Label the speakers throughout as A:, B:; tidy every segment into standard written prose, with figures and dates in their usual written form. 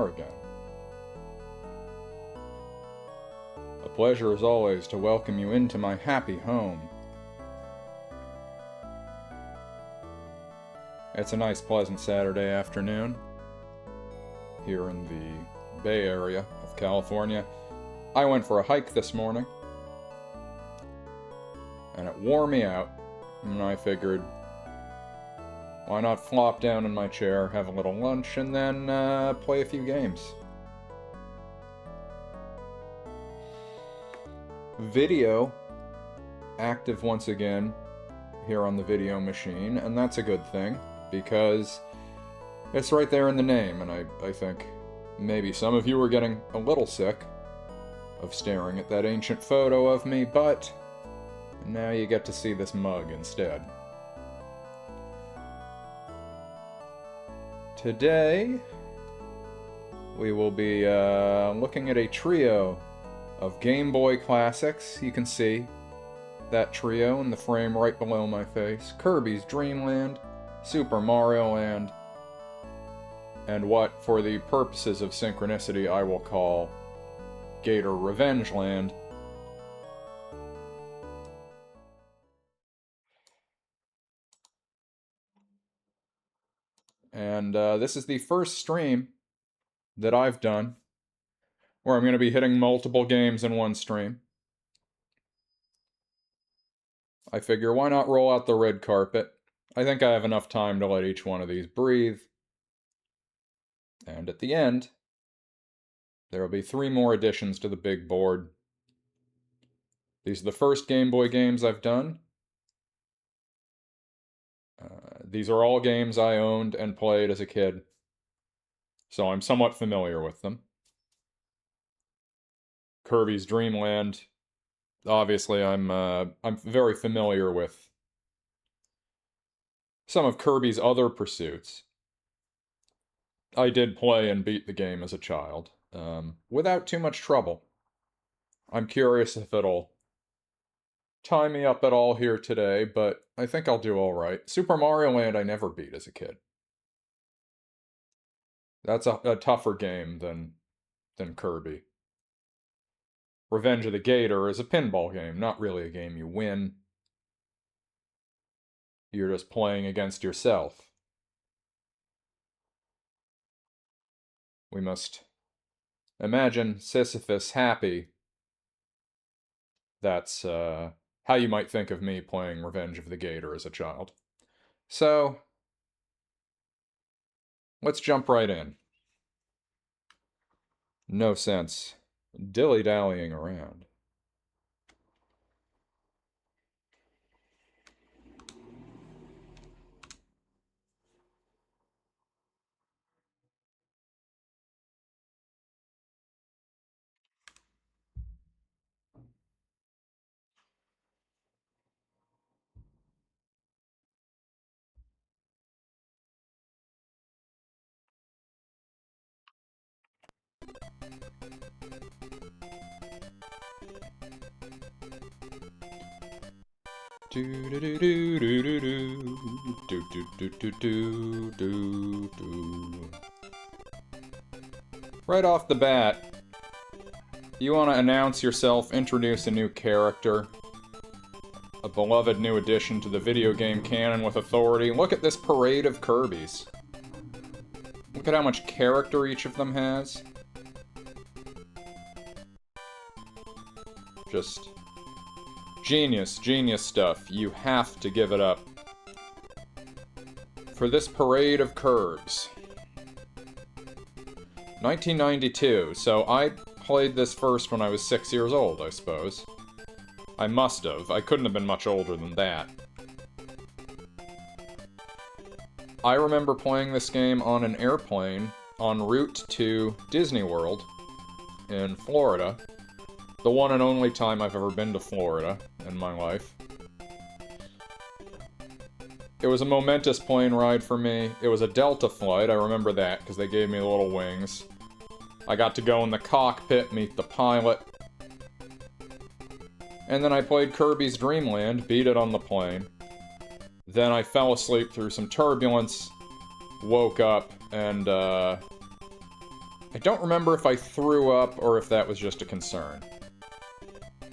A: air again. A pleasure as always to welcome you into my happy home. It's a nice, pleasant Saturday afternoon here in the Bay Area of California. I went for a hike this morning, and it wore me out, and I figured, why not flop down in my chair, have a little lunch, and then play a few games. Video active once again here on the video machine, and that's a good thing, because it's right there in the name, and I think maybe some of you are getting a little sick of staring at that ancient photo of me, but now you get to see this mug instead. Today, we will be looking at a trio of Game Boy classics. You can see that trio in the frame right below my face. Kirby's Dream Land, Super Mario Land, and what, for the purposes of synchronicity, I will call Gator Revenge Land. And this is the first stream that I've done where I'm going to be hitting multiple games in one stream. I figure, why not roll out the red carpet? I think I have enough time to let each one of these breathe. And at the end, there will be 3 more additions to the big board. These are the first Game Boy games I've done. These are all games I owned and played as a kid, so I'm somewhat familiar with them. Kirby's Dream Land, obviously I'm very familiar with some of Kirby's other pursuits. I did play and beat the game as a child, without too much trouble. I'm curious if it'll tie me up at all here today, but I think I'll do alright. Super Mario Land I never beat as a kid. That's a tougher game than Kirby. Revenge of the Gator is a pinball game, not really a game you win. You're just playing against yourself. We must imagine Sisyphus happy. That's how you might think of me playing Revenge of the Gator as a child. So, let's jump right in. No sense dilly-dallying around. Right off the bat, you want to announce yourself, introduce a new character, a beloved new addition to the video game canon with authority. Look at this parade of Kirbys. Look at how much character each of them has. Just genius, genius stuff. You have to give it up for this parade of Kirbs. 1992, so I played this first when I was 6 years old, I suppose. I must have. I couldn't have been much older than that. I remember playing this game on an airplane en route to Disney World in Florida. The one and only time I've ever been to Florida in my life. It was a momentous plane ride for me. It was a Delta flight, I remember that, because they gave me little wings. I got to go in the cockpit, meet the pilot. And then I played Kirby's Dream Land, beat it on the plane. Then I fell asleep through some turbulence, woke up, and I don't remember if I threw up or if that was just a concern.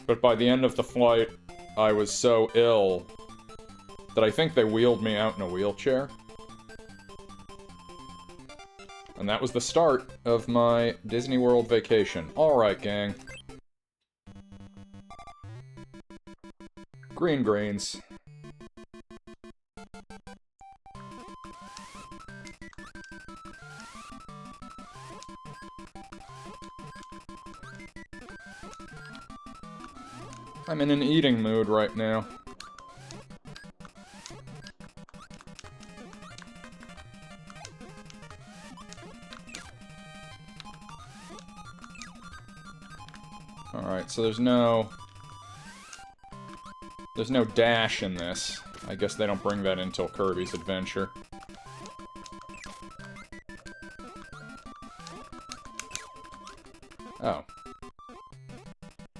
A: But by the end of the flight, I was so ill that I think they wheeled me out in a wheelchair. And that was the start of my Disney World vacation. Alright, gang. Green greens. I'm in an eating mood right now. Alright, so there's no dash in this. I guess they don't bring that in till Kirby's Adventure. Oh.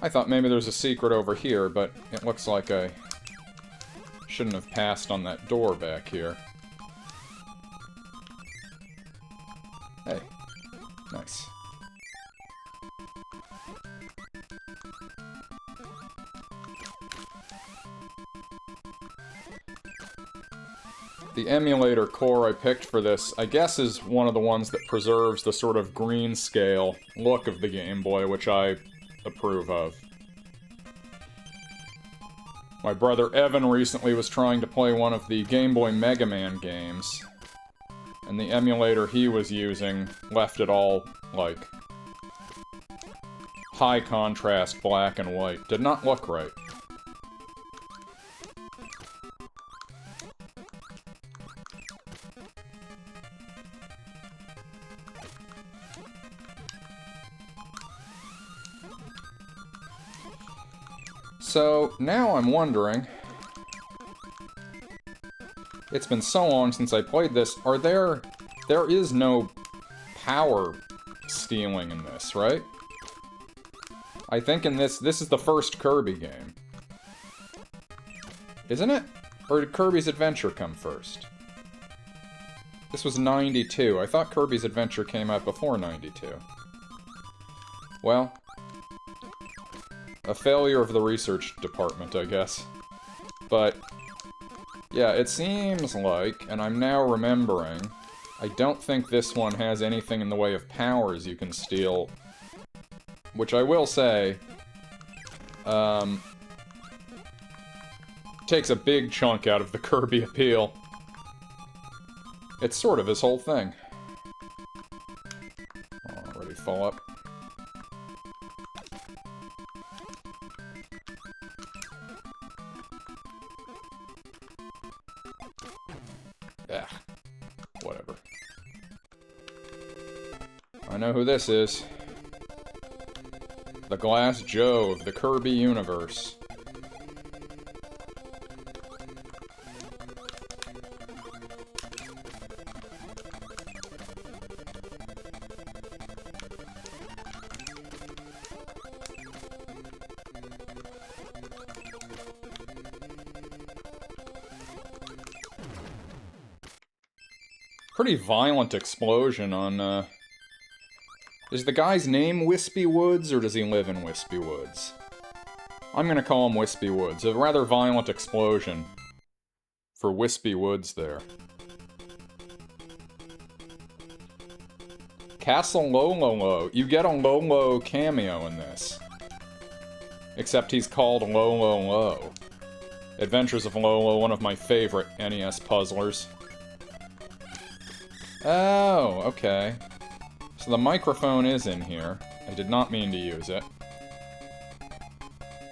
A: I thought maybe there's a secret over here, but it looks like I shouldn't have passed on that door back here. Hey. Nice. The emulator core I picked for this, I guess, is one of the ones that preserves the sort of green scale look of the Game Boy, which I approve of. My brother Evan recently was trying to play one of the Game Boy Mega Man games, and the emulator he was using left it all, like, high contrast black and white. Did not look right. So, now I'm wondering, it's been so long since I played this, there is no power stealing in this, right? I think in this is the first Kirby game. Isn't it? Or did Kirby's Adventure come first? This was 92. I thought Kirby's Adventure came out before 92. Well, a failure of the research department, I guess. But, yeah, it seems like, and I'm now remembering, I don't think this one has anything in the way of powers you can steal. Which I will say, takes a big chunk out of the Kirby appeal. It's sort of his whole thing. Already full up. Whatever. I know who this is. The Glass Joe of the Kirby universe. Pretty violent explosion on, Is the guy's name Wispy Woods, or does he live in Wispy Woods? I'm gonna call him Wispy Woods. A rather violent explosion for Wispy Woods there. Castle Lolo. You get a Lolo cameo in this. Except he's called Lolo. Adventures of Lolo, one of my favorite NES puzzlers. Oh, okay. So the microphone is in here. I did not mean to use it.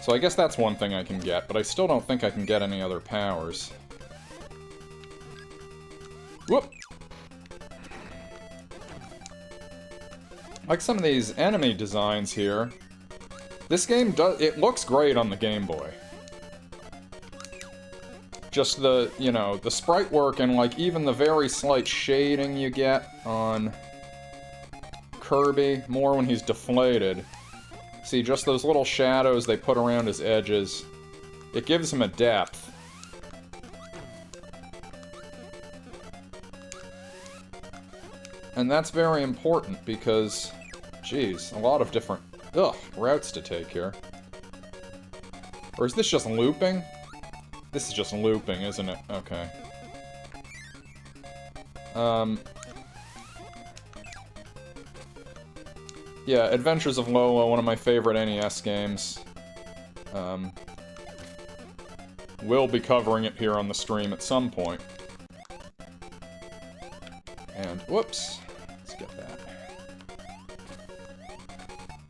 A: So I guess that's one thing I can get, but I still don't think I can get any other powers. Whoop! Like some of these enemy designs here. This game it looks great on the Game Boy. Just the, you know, the sprite work and, like, even the very slight shading you get on Kirby, more when he's deflated. See, just those little shadows they put around his edges. It gives him a depth. And that's very important, because Jeez, a lot of different, routes to take here. Or is this just looping? This is just looping, isn't it? Okay. Yeah, Adventures of Lolo, one of my favorite NES games. We'll be covering it here on the stream at some point. And, whoops. Let's get that.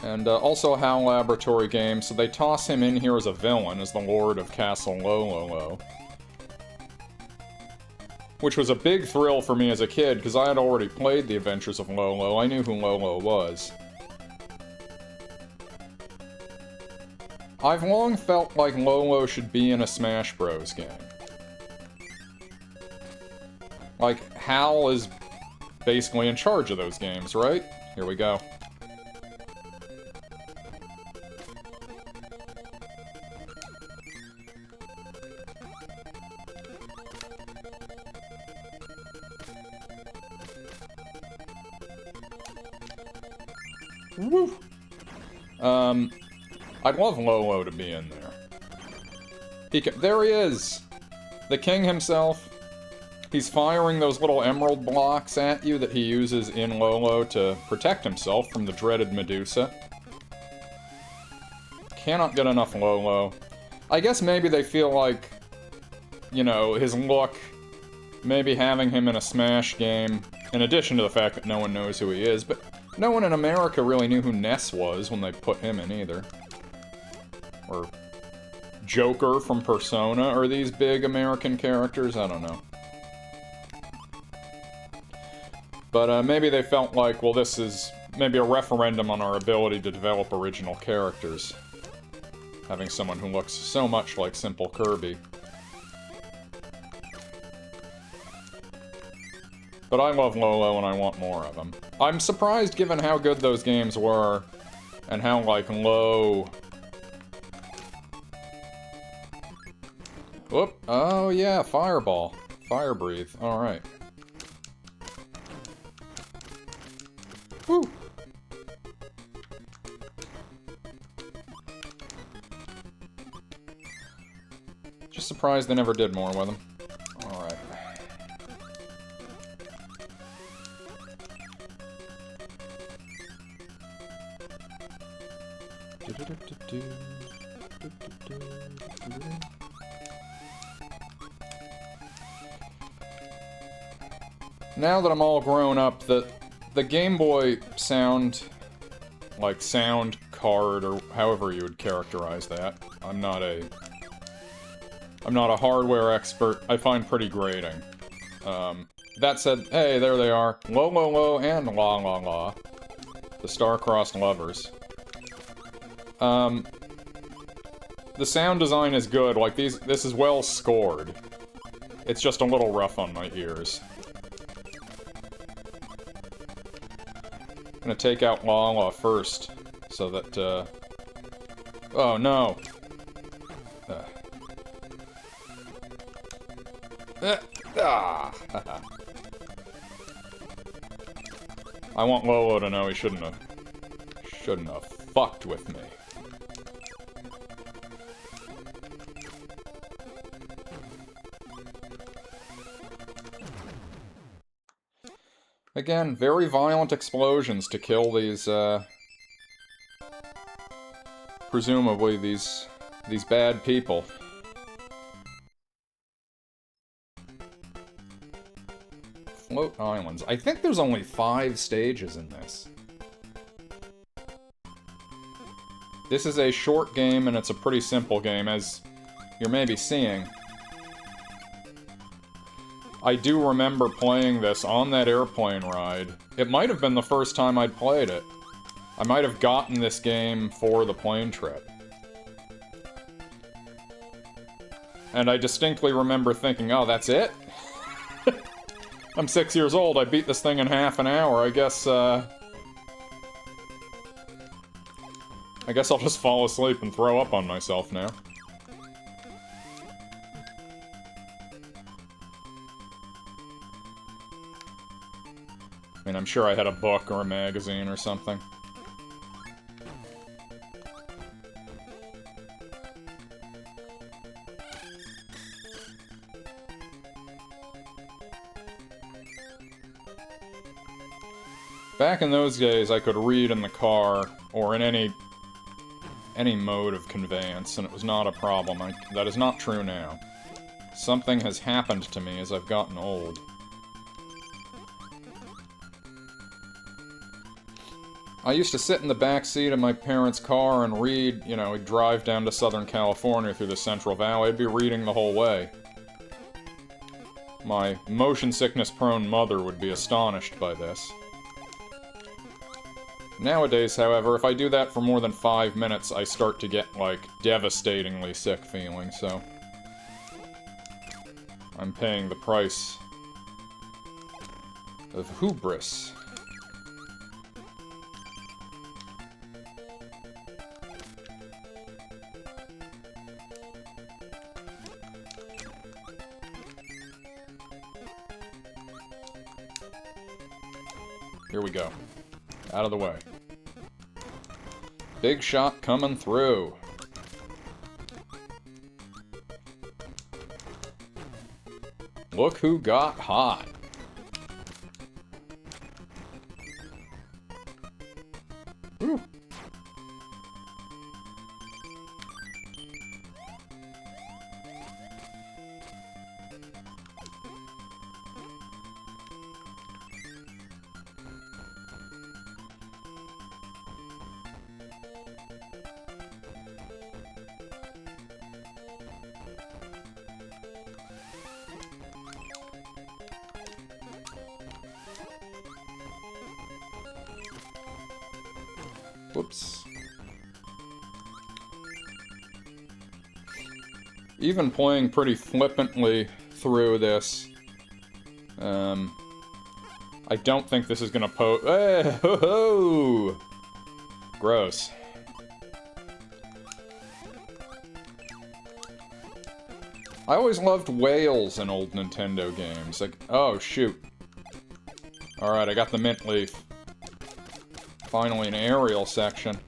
A: And also a HAL Laboratory game, so they toss him in here as a villain, as the Lord of Castle Lololo. Which was a big thrill for me as a kid, because I had already played The Adventures of Lolo. I knew who Lolo was. I've long felt like Lolo should be in a Smash Bros. Game. Like, HAL is basically in charge of those games, right? Here we go. Woo! I'd love Lolo to be in there. There he is! The king himself. He's firing those little emerald blocks at you that he uses in Lolo to protect himself from the dreaded Medusa. Cannot get enough Lolo. I guess maybe they feel like, you know, his look, maybe having him in a Smash game, in addition to the fact that no one knows who he is, but no one in America really knew who Ness was when they put him in either. Or Joker from Persona, are these big American characters? I don't know. But maybe they felt like, well, this is maybe a referendum on our ability to develop original characters. Having someone who looks so much like simple Kirby. But I love Lolo and I want more of him. I'm surprised given how good those games were, and how, like, low... Whoop. Oh, yeah, Fireball. Fire Breathe. Alright. Woo! Just surprised they never did more with him. Alright. Now that I'm all grown up, the Game Boy sound, like sound card, or however you would characterize that, I'm not a hardware expert, I find pretty grating. That said, hey, there they are. Lo Lo Lo and La La La. The star-crossed lovers. The sound design is good, like this is well scored. It's just a little rough on my ears. I'm gonna take out Lala first, so that, oh no! I want Lolo to know he shouldn't have fucked with me. Again, very violent explosions to kill these, presumably these bad people. Float Islands. I think there's only 5 stages in this. This is a short game, and it's a pretty simple game, as you're maybe seeing. I do remember playing this on that airplane ride. It might have been the first time I'd played it. I might have gotten this game for the plane trip. And I distinctly remember thinking, oh, that's it? I'm 6 years old, I beat this thing in half an hour, I guess I'll just fall asleep and throw up on myself now. I mean, I'm sure I had a book or a magazine or something. Back in those days, I could read in the car, or in any mode of conveyance, and it was not a problem. That is not true now. Something has happened to me as I've gotten old. I used to sit in the back seat of my parents' car and read, you know, we'd drive down to Southern California through the Central Valley. I'd be reading the whole way. My motion sickness-prone mother would be astonished by this. Nowadays, however, if I do that for more than 5 minutes, I start to get, like, devastatingly sick feeling, so... I'm paying the price of hubris. Here we go. Out of the way. Big shot coming through. Look who got hot. Whew. Whoops. Even playing pretty flippantly through this, I don't think this is gonna Hey, ho, ho! Gross. I always loved whales in old Nintendo games. Like, oh, shoot. Alright, I got the mint leaf. Finally, an aerial section.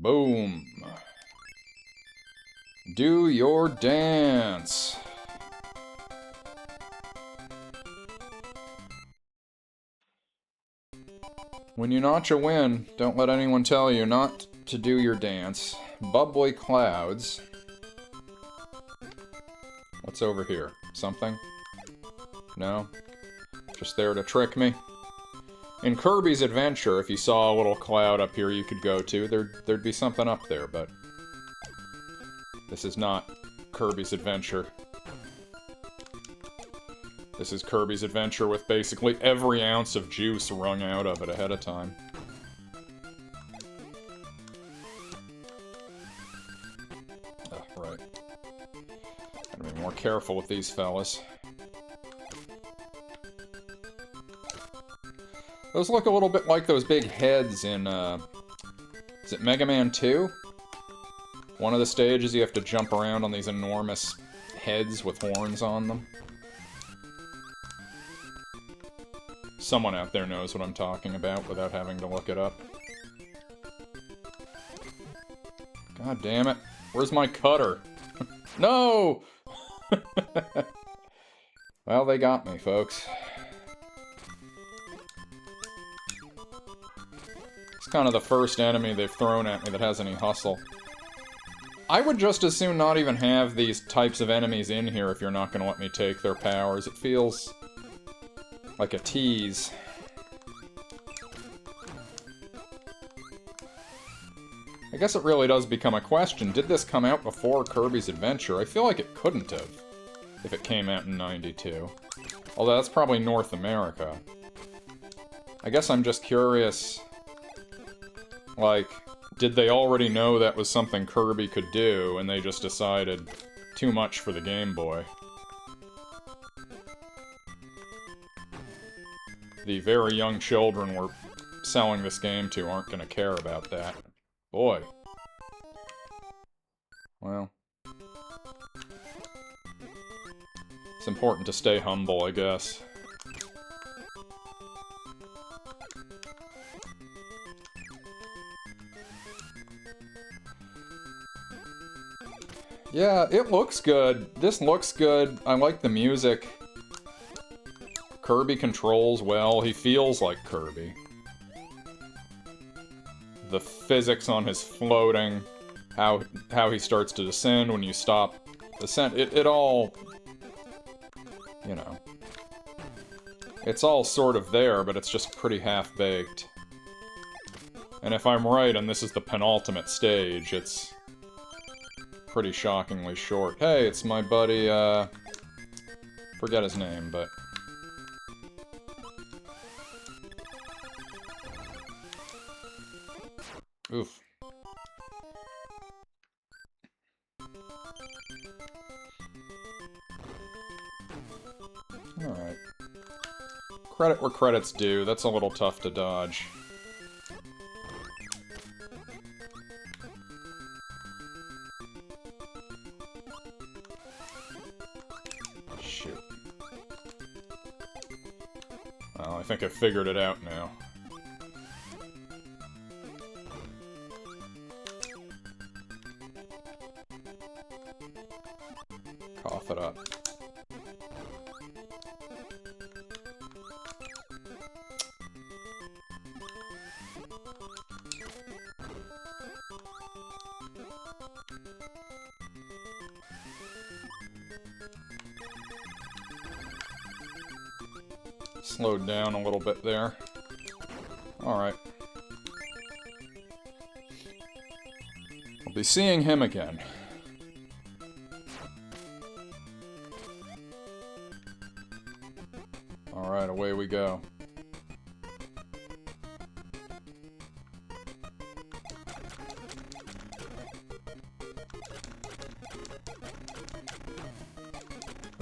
A: Boom. Do your dance. When you notch a win, don't let anyone tell you not to do your dance. Bubbly clouds. What's over here? Something? No? Just there to trick me? In Kirby's Adventure, if you saw a little cloud up here you could go to, there'd be something up there, but... this is not Kirby's Adventure. This is Kirby's Adventure with basically every ounce of juice wrung out of it ahead of time. Oh, right. Gotta be more careful with these fellas. Those look a little bit like those big heads in, is it Mega Man 2? One of the stages you have to jump around on these enormous heads with horns on them. Someone out there knows what I'm talking about without having to look it up. God damn it. Where's my cutter? No! Well, they got me, folks. It's kind of the first enemy they've thrown at me that has any hustle. I would just as soon not even have these types of enemies in here if you're not going to let me take their powers. It feels like a tease. I guess it really does become a question. Did this come out before Kirby's Adventure? I feel like it couldn't have, if it came out in '92. Although that's probably North America. I guess I'm just curious, like, did they already know that was something Kirby could do, and they just decided too much for the Game Boy? The very young children we're selling this game to aren't going to care about that. Boy. Well. It's important to stay humble, I guess. Yeah, it looks good. This looks good. I like the music. Kirby controls well. He feels like Kirby. The physics on his floating, how he starts to descend when you stop descent, it all, you know, it's all sort of there, but it's just pretty half-baked. And if I'm right, and this is the penultimate stage, it's pretty shockingly short. Hey, it's my buddy, forget his name, but... Oof. Alright. Credit where credit's due. That's a little tough to dodge. Shoot. Well, I think I figured it out now. Cough it up. Slowed down a little bit there. Alright. I'll be seeing him again. Alright, away we go.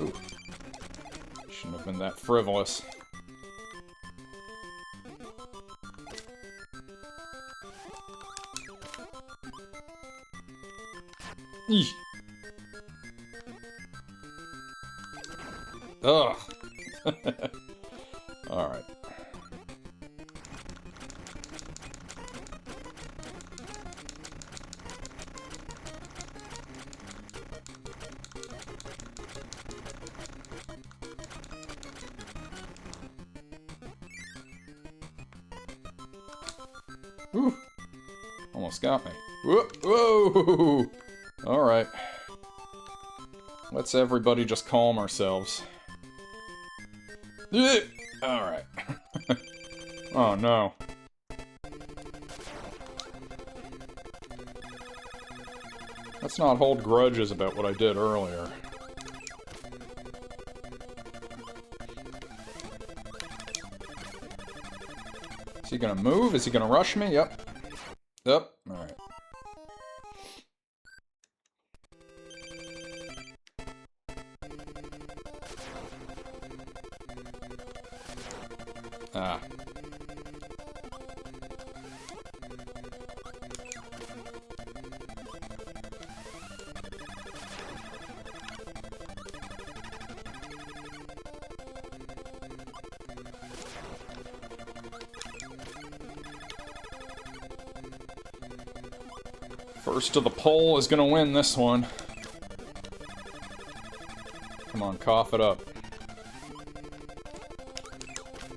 A: Ooh. Shouldn't have been that frivolous. Eesh. Ugh. Alright. Whew. Almost got me. Whoa! Whoa! Alright. Let's everybody just calm ourselves. Alright. Oh no. Let's not hold grudges about what I did earlier. Is he gonna move? Is he gonna rush me? Yep. Yep. Alright. Ah. First to the pole is gonna win this one. Come on, cough it up.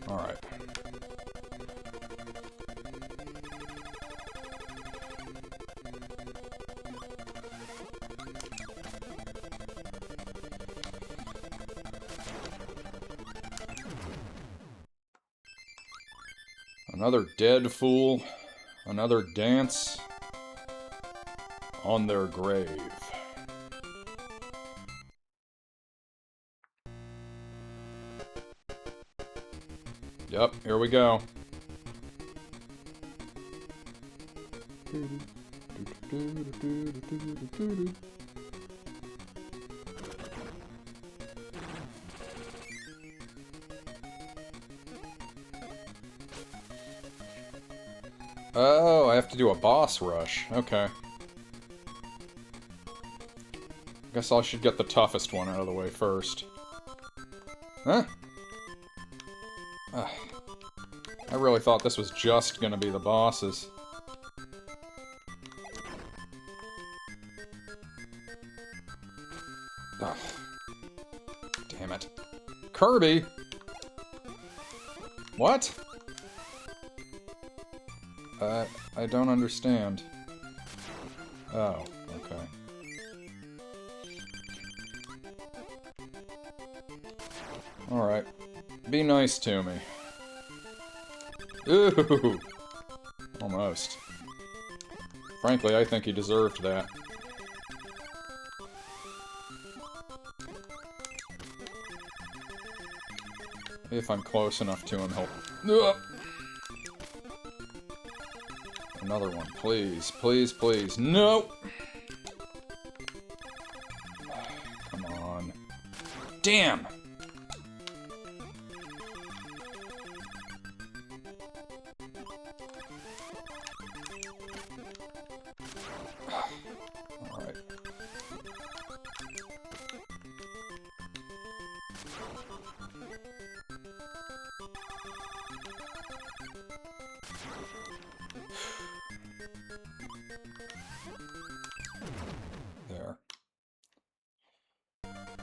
A: Alright. Another dead fool. Another dance on their grave. Yep, here we go. Oh, I have to do a boss rush. Okay. Guess I should get the toughest one out of the way first. Huh? I really thought this was just gonna be the bosses. Ugh. Damn it. Kirby! What? I don't understand. Oh, okay. Alright. Be nice to me. Ooh! Almost. Frankly, I think he deserved that. If I'm close enough to him, he'll... Ugh. Another one, please, please, please. No! Come on. Damn! Alright. There.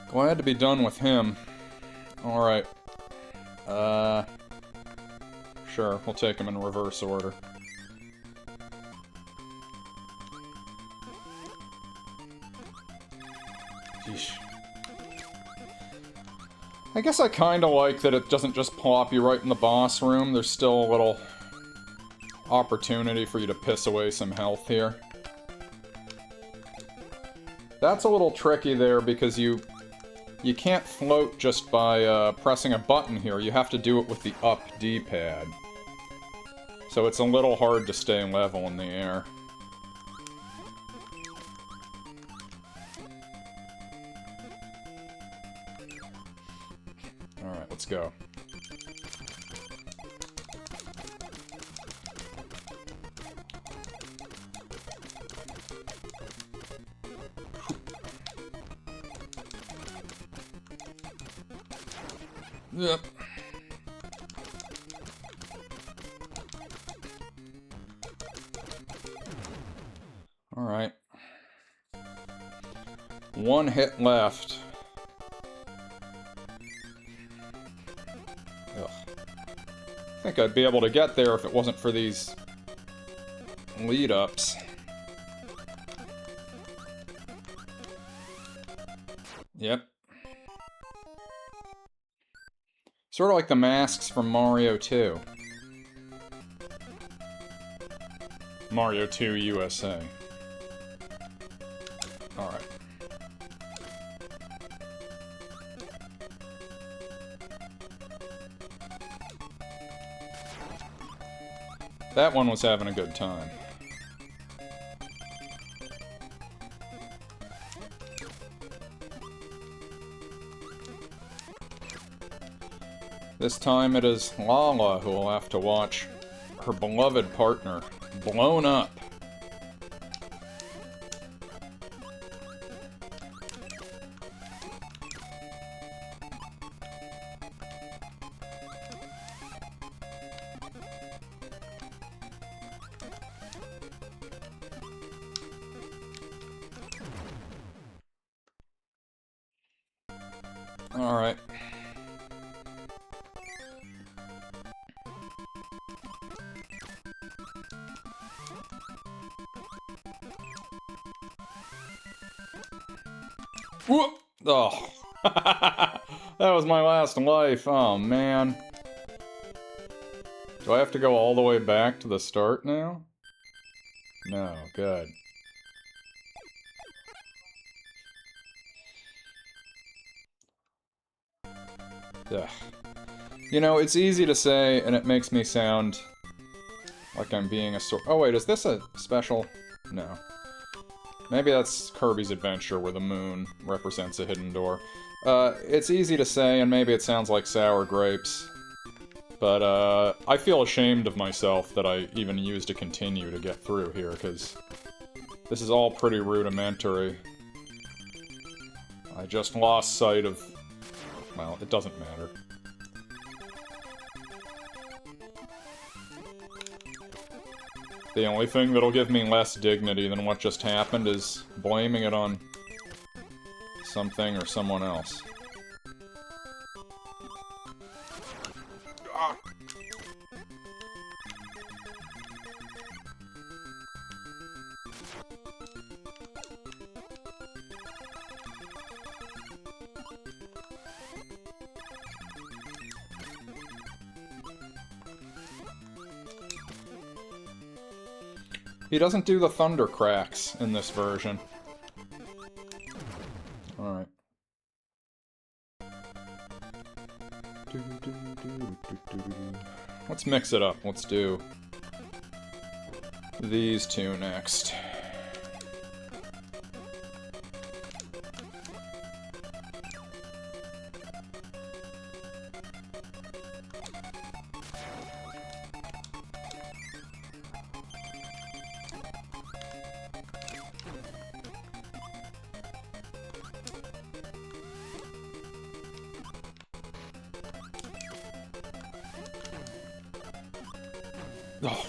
A: Glad to be done with him. Alright. Sure, we'll take him in reverse order. Yeesh. I guess I kinda like that it doesn't just plop you right in the boss room. There's still a little opportunity for you to piss away some health here. That's a little tricky there because you can't float just by pressing a button here. You have to do it with the up D-pad. So it's a little hard to stay level in the air. Alright, let's go. Yep. Alright. One hit left. Ugh. I think I'd be able to get there if it wasn't for these lead-ups. Yep. Sort of like the masks from Mario 2. Mario 2 USA. Alright. That one was having a good time. This time it is Lala who will have to watch her beloved partner blown up. Alright. Whoop! Oh. That was my last life. Oh, man. Do I have to go all the way back to the start now? No, good. Ugh. You know, it's easy to say, and it makes me sound like I'm being a sort... Oh, wait, is this a special? No. Maybe that's Kirby's Adventure, where the moon represents a hidden door. It's easy to say, and maybe it sounds like sour grapes, but, I feel ashamed of myself that I even used a continue to get through here, because this is all pretty rudimentary. I just lost sight of Well, it doesn't matter. The only thing that'll give me less dignity than what just happened is blaming it on something or someone else. Ah. He doesn't do the thunder cracks in this version. Alright. Let's mix it up. Let's do these two next. Oh.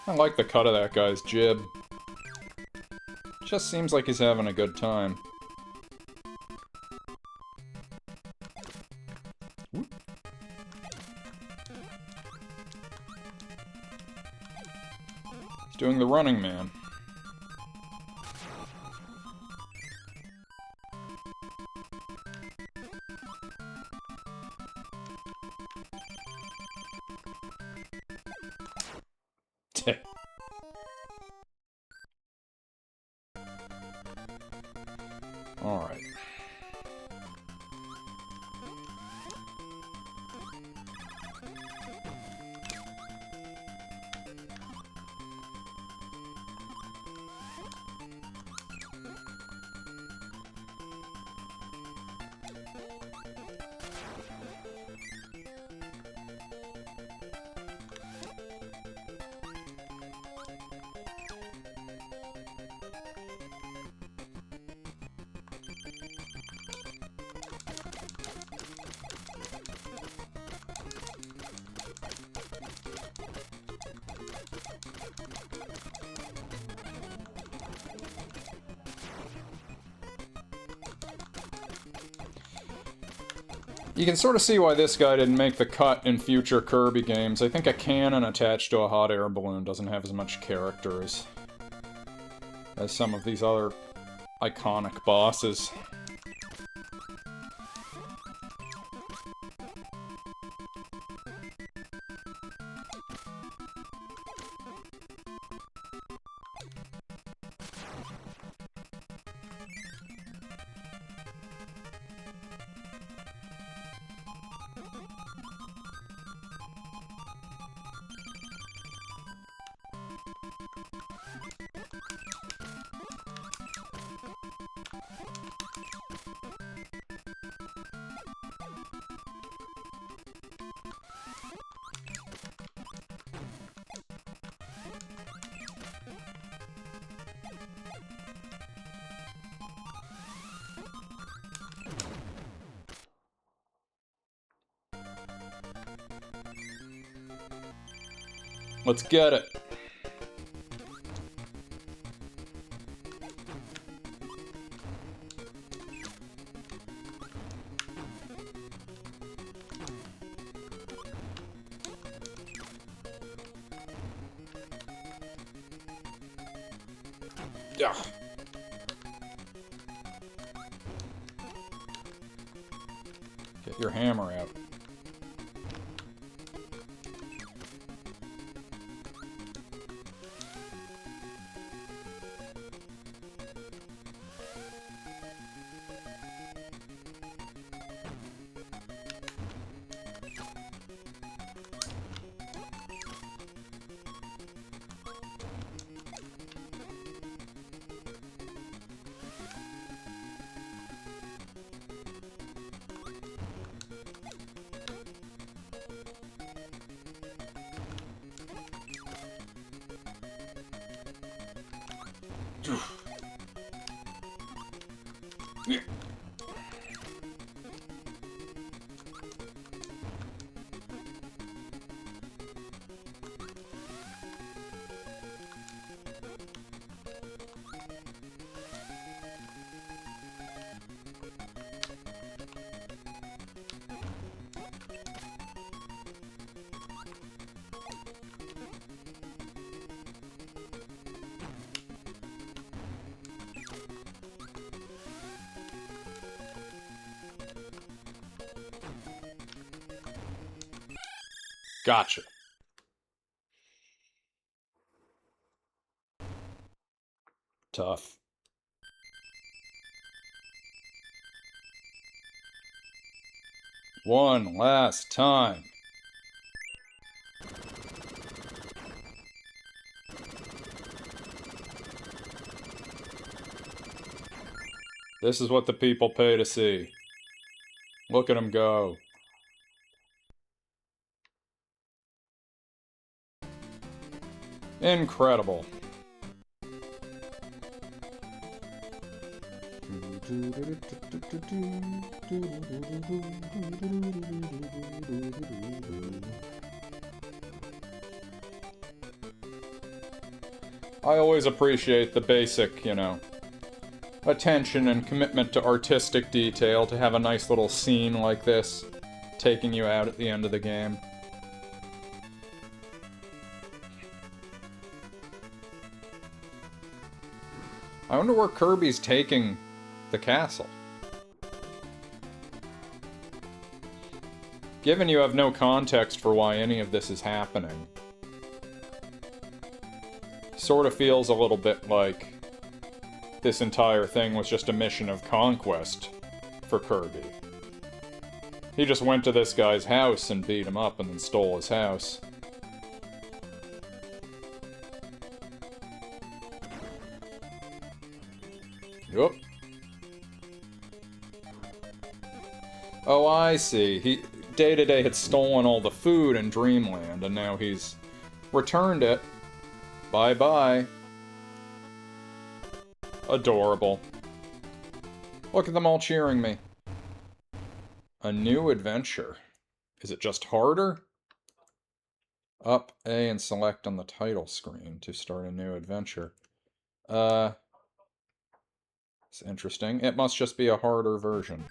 A: I like the cut of that guy's jib. Just seems like he's having a good time. Whoop. He's doing the running man. Alright. You can sort of see why this guy didn't make the cut in future Kirby games. I think a cannon attached to a hot air balloon doesn't have as much character as some of these other iconic bosses. Let's get it. Ugh. Get your hammer out. Gotcha. Tough. One last time. This is what the people pay to see. Look at him go. Incredible. I always appreciate the basic, attention and commitment to artistic detail to have a nice little scene like this taking you out at the end of the game. I wonder where Kirby's taking the castle. Given you have no context for why any of this is happening, sort of feels a little bit like this entire thing was just a mission of conquest for Kirby. He just went to this guy's house and beat him up and then stole his house. Yup. Oh, I see. Day-to-Day had stolen all the food in Dreamland, and now he's returned it. Bye-bye. Adorable. Look at them all cheering me. A new adventure. Is it just harder? Up A and select on the title screen to start a new adventure. It's interesting. It must just be a harder version.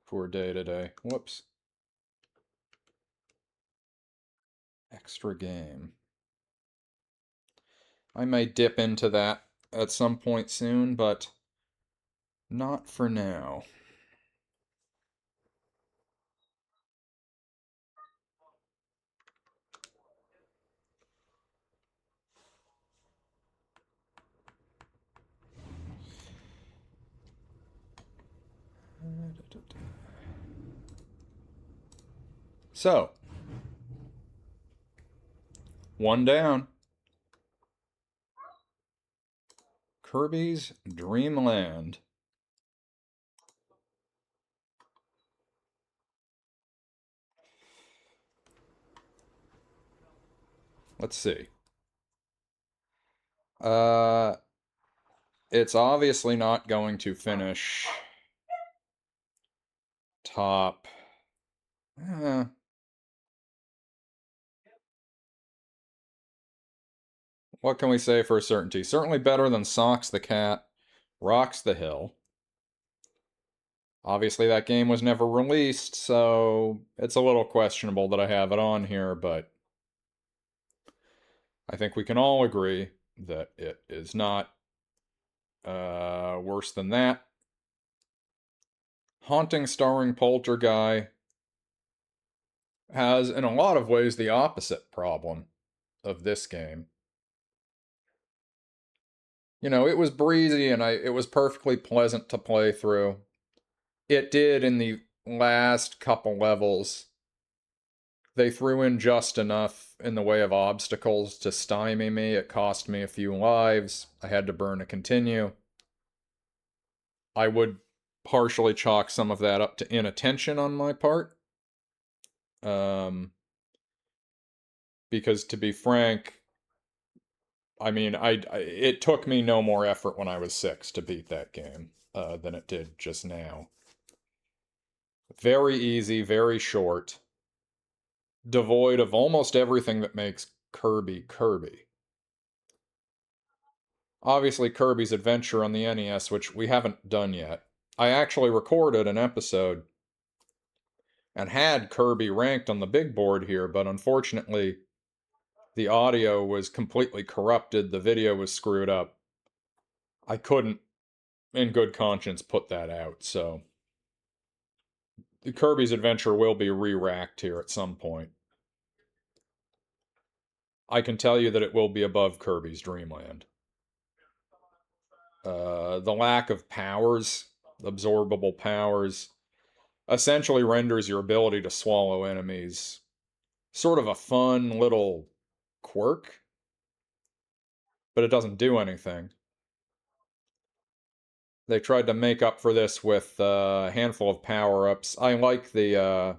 A: For Day-to-Day. Whoops. Extra game. I may dip into that at some point soon, but not for now. So, one down. Kirby's Dream Land. Let's see. It's obviously not going to finish top. What can we say for a certainty? Certainly better than Socks the Cat, Rocks the Hill. Obviously that game was never released, so it's a little questionable that I have it on here, but I think we can all agree that it is not worse than that. Haunting starring Polterguy has, in a lot of ways, the opposite problem of this game. It was breezy and it was perfectly pleasant to play through. It did in the last couple levels. They threw in just enough in the way of obstacles to stymie me. It cost me a few lives. I had to burn a continue. I would partially chalk some of that up to inattention on my part. Because to be frank, I mean, it took me no more effort when I was 6 to beat that game than it did just now. Very easy, very short, devoid of almost everything that makes Kirby Kirby. Obviously, Kirby's Adventure on the NES, which we haven't done yet. I actually recorded an episode and had Kirby ranked on the big board here, but unfortunately, the audio was completely corrupted, the video was screwed up. I couldn't, in good conscience, put that out, so Kirby's Adventure will be re-racked here at some point. I can tell you that it will be above Kirby's Dream Land. The lack of powers, absorbable powers, essentially renders your ability to swallow enemies sort of a fun little quirk, but it doesn't do anything. They tried to make up for this with a handful of power-ups. I like the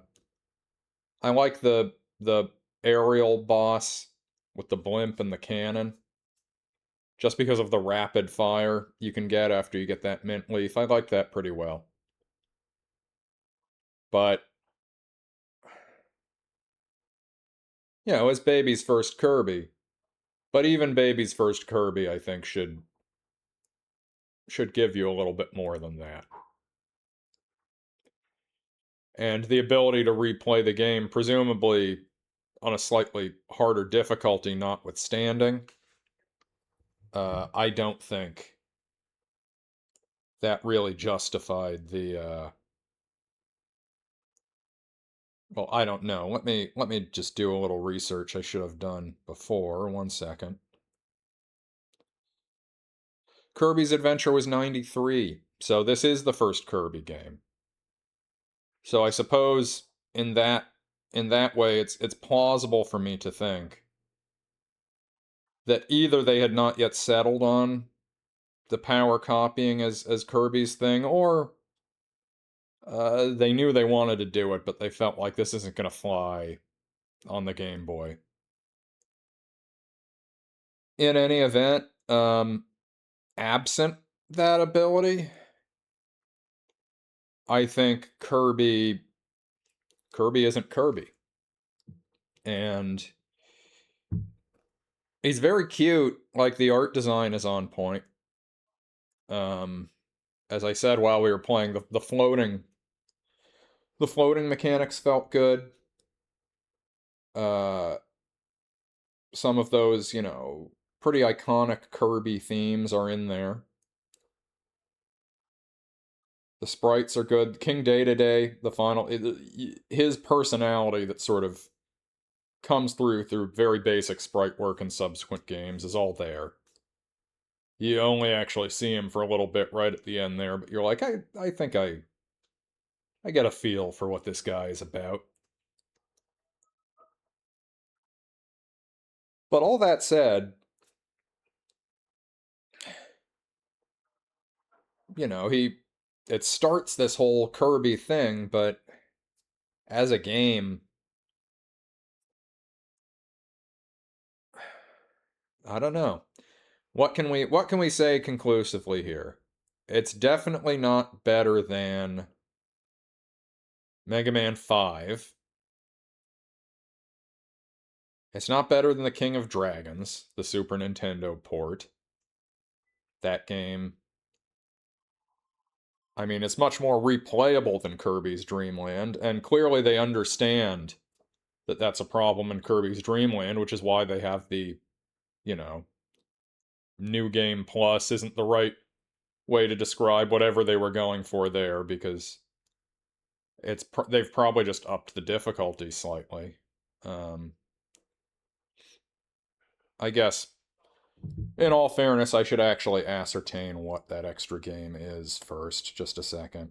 A: aerial boss with the blimp and the cannon. Just because of the rapid fire you can get after you get that mint leaf. I like that pretty well. But you know, it's Baby's first Kirby. But even Baby's first Kirby, I think, should give you a little bit more than that. And the ability to replay the game, presumably on a slightly harder difficulty notwithstanding, I don't think that really justified the well, I don't know. Let me just do a little research I should have done before. 1 second. Kirby's Adventure was 93, so this is the first Kirby game. So I suppose in that way it's plausible for me to think that either they had not yet settled on the power copying as Kirby's thing, or they knew they wanted to do it, but they felt like this isn't going to fly on the Game Boy. In any event, absent that ability, I think Kirby isn't Kirby. And he's very cute, like the art design is on point. As I said while we were playing, the floating mechanics felt good. Some of those, you know, pretty iconic Kirby themes are in there. The sprites are good. King Day-to-Day, the final, his personality that sort of comes through very basic sprite work in subsequent games is all there. You only actually see him for a little bit right at the end there, but you're like, I think I get a feel for what this guy is about. But all that said, you know, it starts this whole Kirby thing, but as a game, I don't know. What can we say conclusively here? It's definitely not better than Mega Man 5. It's not better than the King of Dragons, the Super Nintendo port. That game, I mean, it's much more replayable than Kirby's Dream Land, and clearly they understand that that's a problem in Kirby's Dream Land, which is why they have the, you know, New Game Plus isn't the right way to describe whatever they were going for there, because they've probably just upped the difficulty slightly. I guess, in all fairness, I should actually ascertain what that extra game is first. Just a second.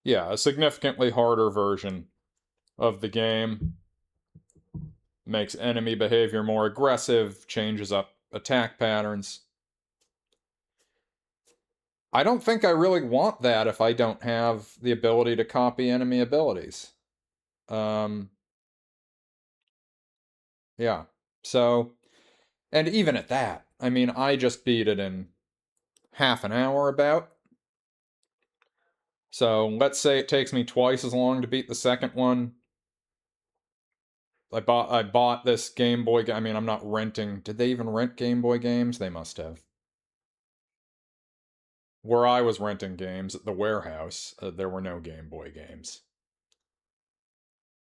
A: Yeah, a significantly harder version of the game. Makes enemy behavior more aggressive, changes up attack patterns. I don't think I really want that if I don't have the ability to copy enemy abilities. Yeah. So, and even at that, I mean, I just beat it in half an hour about. So let's say it takes me twice as long to beat the second one. I bought this Game Boy. I mean, I'm not renting. Did they even rent Game Boy games? They must have. Where I was renting games at the warehouse, there were no Game Boy games.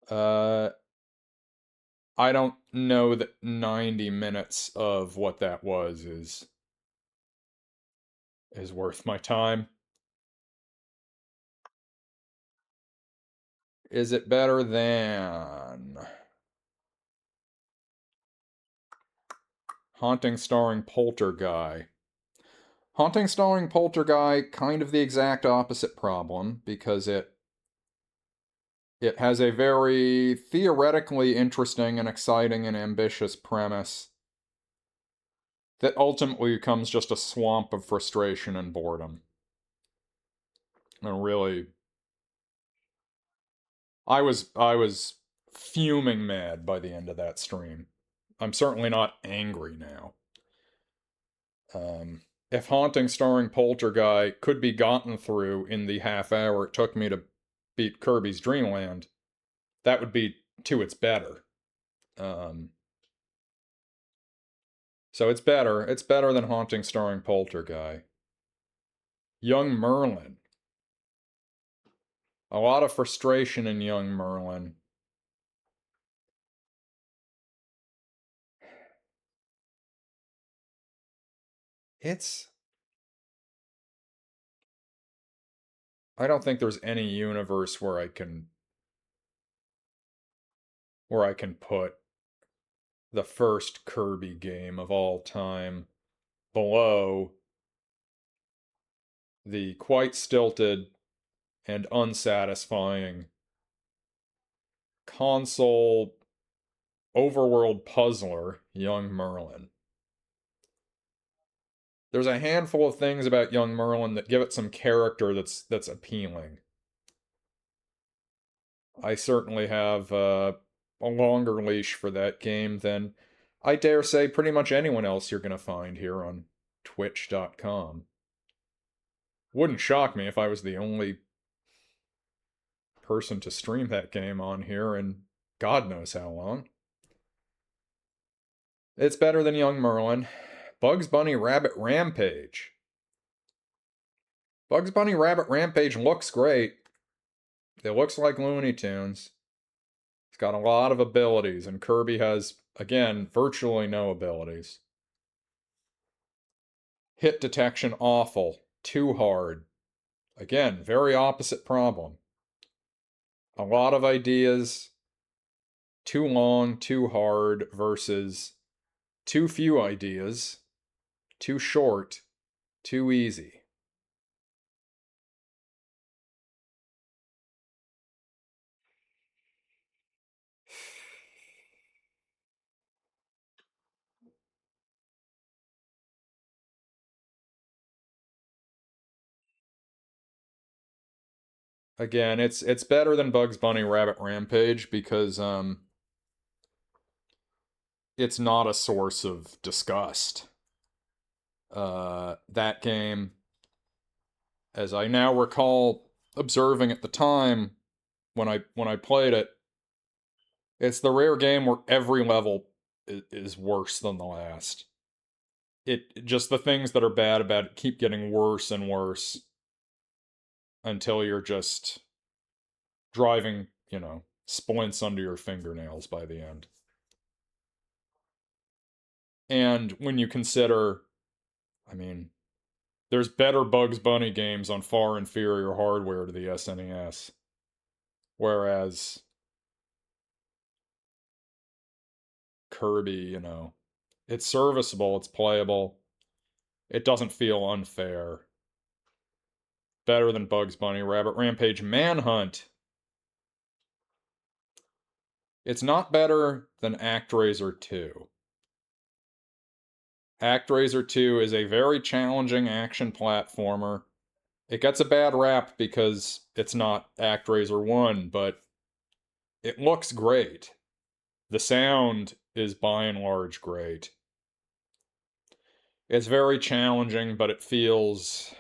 A: I don't know that 90 minutes of what that was is is worth my time. Is it better than Haunting starring Polterguy? Haunting starring Polterguy, kind of the exact opposite problem, because it has a very theoretically interesting and exciting and ambitious premise that ultimately becomes just a swamp of frustration and boredom. And really, I was fuming mad by the end of that stream. I'm certainly not angry now. If Haunting starring Polterguy could be gotten through in the half hour it took me to beat Kirby's Dream Land, that would be to its better. So it's better. It's better than Haunting starring Polterguy. Young Merlin. A lot of frustration in Young Merlin. It's... I don't think there's any universe where I can put the first Kirby game of all time below the quite stilted and unsatisfying console overworld puzzler, Young Merlin. There's a handful of things about Young Merlin that give it some character that's appealing. I certainly have a longer leash for that game than I dare say pretty much anyone else you're going to find here on Twitch.com. Wouldn't shock me if I was the only person to stream that game on here in God knows how long. It's better than Young Merlin. Bugs Bunny Rabbit Rampage. Bugs Bunny Rabbit Rampage looks great. It looks like Looney Tunes. It's got a lot of abilities, and Kirby has, again, virtually no abilities. Hit detection awful. Too hard. Again, very opposite problem. A lot of ideas. Too long, too hard, versus too few ideas. Too short, too easy. Again, it's better than Bugs Bunny Rabbit Rampage because it's not a source of disgust. That game, as I now recall observing at the time when I played it, it's the rare game where every level is worse than the last. It just the things that are bad about it keep getting worse and worse until you're just driving, splints under your fingernails by the end. And when you consider, I mean, there's better Bugs Bunny games on far inferior hardware to the SNES. Whereas Kirby, it's serviceable, it's playable. It doesn't feel unfair. Better than Bugs Bunny Rabbit Rampage Manhunt. It's not better than ActRaiser 2. ActRaiser 2 is a very challenging action platformer. It gets a bad rap because it's not ActRaiser 1, but it looks great. The sound is by and large great. It's very challenging, but it feels...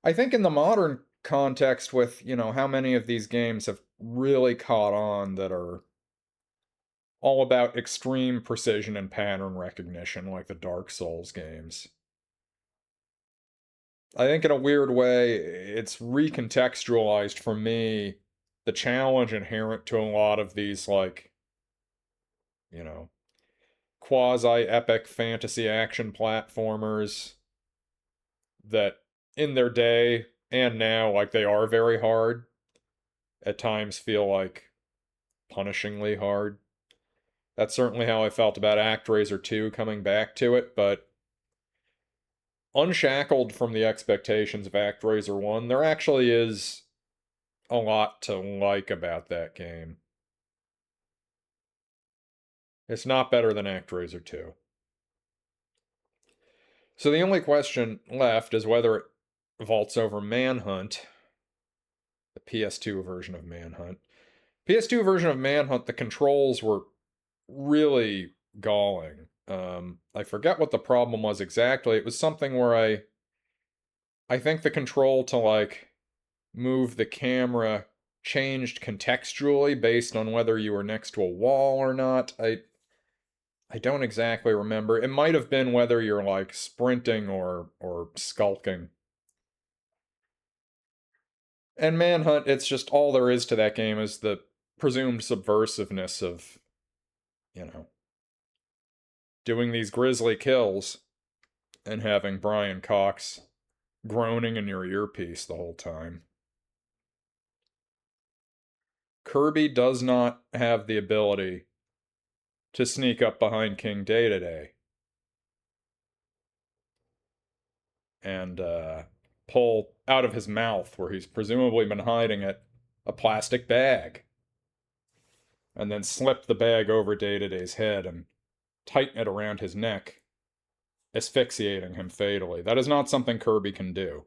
A: I think in the modern context with, how many of these games have really caught on that are all about extreme precision and pattern recognition, like the Dark Souls games. I think in a weird way, it's recontextualized for me the challenge inherent to a lot of these, like, quasi-epic fantasy action platformers that in their day and now, like, they are very hard. At times feel like punishingly hard. That's certainly how I felt about ActRaiser 2 coming back to it, but unshackled from the expectations of ActRaiser 1, there actually is a lot to like about that game. It's not better than ActRaiser 2. So the only question left is whether it vaults over Manhunt, the PS2 version of Manhunt. PS2 version of Manhunt, the controls were really galling. I forget what the problem was exactly. It was something where I think the control to like move the camera changed contextually based on whether you were next to a wall or not. I don't exactly remember. It might have been whether you're like sprinting or skulking. And Manhunt, it's just all there is to that game is the presumed subversiveness of, you know, doing these grisly kills and having Brian Cox groaning in your earpiece the whole time. Kirby does not have the ability to sneak up behind King Day and pull out of his mouth, where he's presumably been hiding it, a plastic bag. And then slip the bag over Day-to-Day's head and tighten it around his neck, asphyxiating him fatally. That is not something Kirby can do.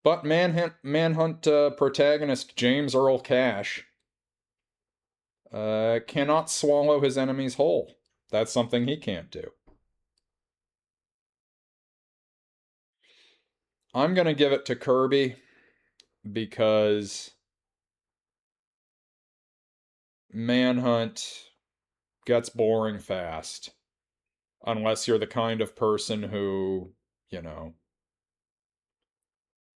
A: But Manhunt protagonist James Earl Cash cannot swallow his enemies whole. That's something he can't do. I'm going to give it to Kirby because Manhunt gets boring fast. Unless you're the kind of person who, you know,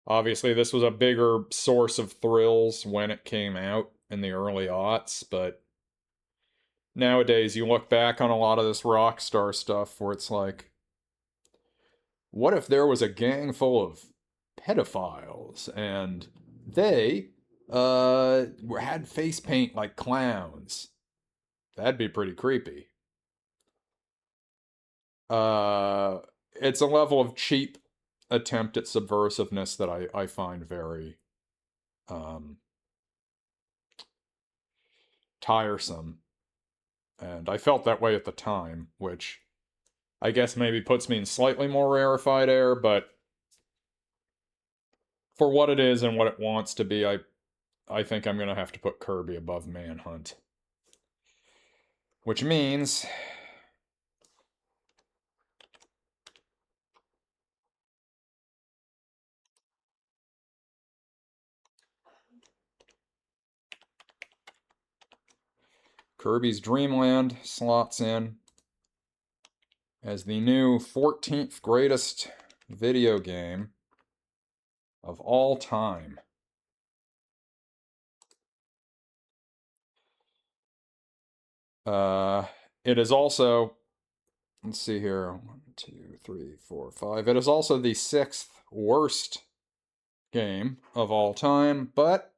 A: obviously this was a bigger source of thrills when it came out in the early aughts, but nowadays you look back on a lot of this Rockstar stuff where it's like, what if there was a gang full of pedophiles and they had face paint like clowns? That'd be pretty creepy. Uh, it's a level of cheap attempt at subversiveness that I find very tiresome. And I felt that way at the time, which I guess maybe puts me in slightly more rarefied air, but for what it is and what it wants to be, I think I'm going to have to put Kirby above Manhunt. Which means Kirby's Dream Land slots in as the new 14th greatest video game of all time. It is also, let's see here, 1, 2, 3, 4, 5. It is also the 6th worst game of all time, but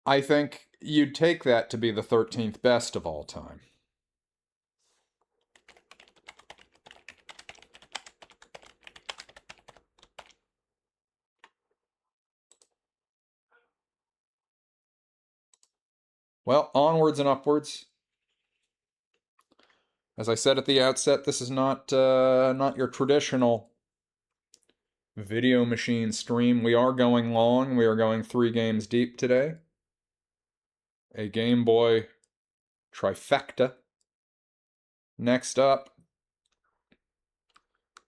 A: I think you'd take that to be the 13th best of all time. Well, onwards and upwards. As I said at the outset, this is not your traditional video machine stream. We are going long. We are going 3 games deep today. A Game Boy trifecta. Next up,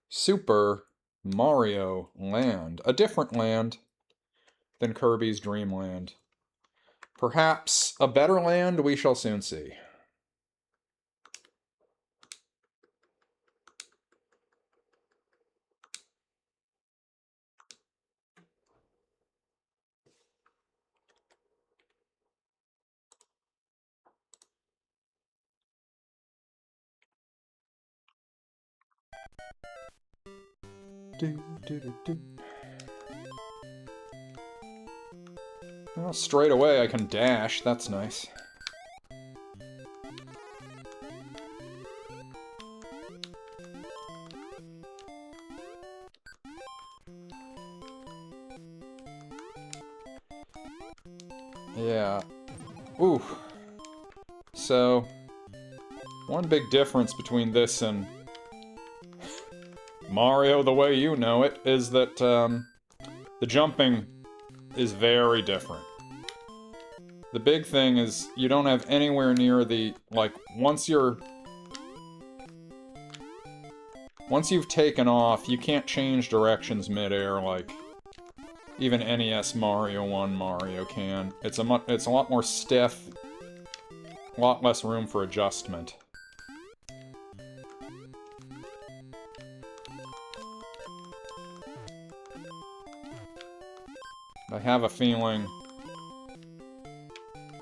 A: Super Mario Land. A different land than Kirby's Dream Land. Perhaps a better land, we shall soon see. Well, straight away I can dash, that's nice. Yeah. Ooh. So, one big difference between this and Mario the way you know it is that the jumping is very different. The big thing is you don't have anywhere near the, like, once you've taken off, you can't change directions mid-air like even NES Mario 1 Mario can. It's a lot more stiff, a lot less room for adjustment. I have a feeling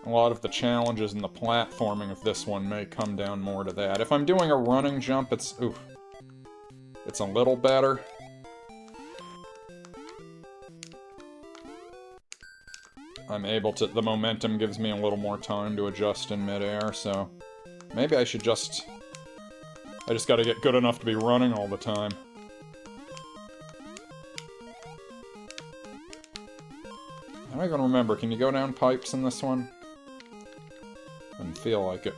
A: a lot of the challenges in the platforming of this one may come down more to that. If I'm doing a running jump, it's a little better. I'm able to, the momentum gives me a little more time to adjust in midair, so maybe I should just, I just gotta get good enough to be running all the time. I don't even remember, can you go down pipes in this one? Doesn't feel like it.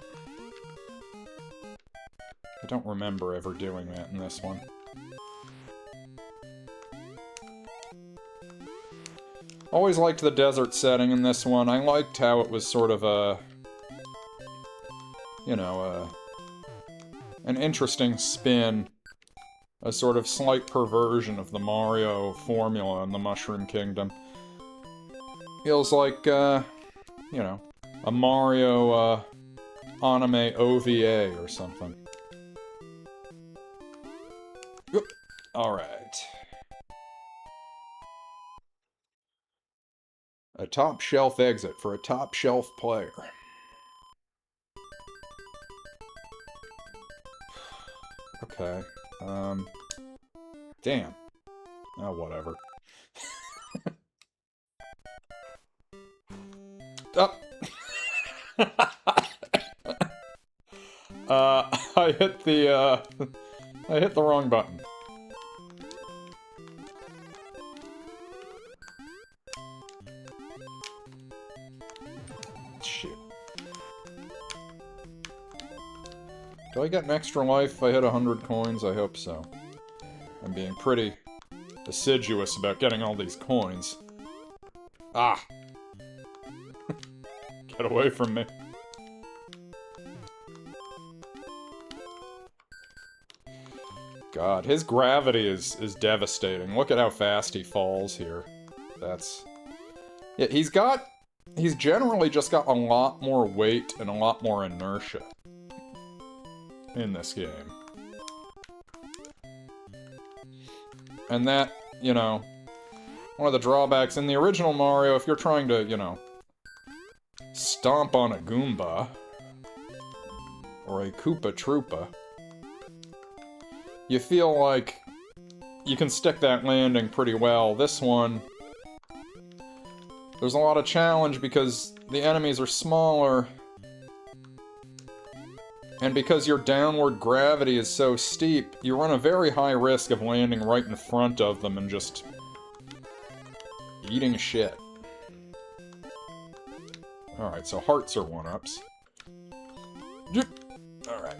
A: I don't remember ever doing that in this one. Always liked the desert setting in this one. I liked how it was sort of a, you know, an interesting spin. A sort of slight perversion of the Mario formula in the Mushroom Kingdom. Feels like, you know, a Mario anime OVA or something. Alright. A top shelf exit for a top shelf player. Okay. Damn. Oh, whatever. Oh! I hit the wrong button. Shit. Do I get an extra life if I hit 100 coins? I hope so. I'm being pretty assiduous about getting all these coins. Ah! Get away from me. God, his gravity is devastating. Look at how fast he falls here. That's... Yeah, he's generally just got a lot more weight and a lot more inertia in this game. And that, you know, one of the drawbacks in the original Mario, if you're trying to, you know, stomp on a Goomba, or a Koopa Troopa, you feel like you can stick that landing pretty well. This one, there's a lot of challenge because the enemies are smaller, and because your downward gravity is so steep, you run a very high risk of landing right in front of them and just eating shit. Alright, so hearts are one-ups. Alright.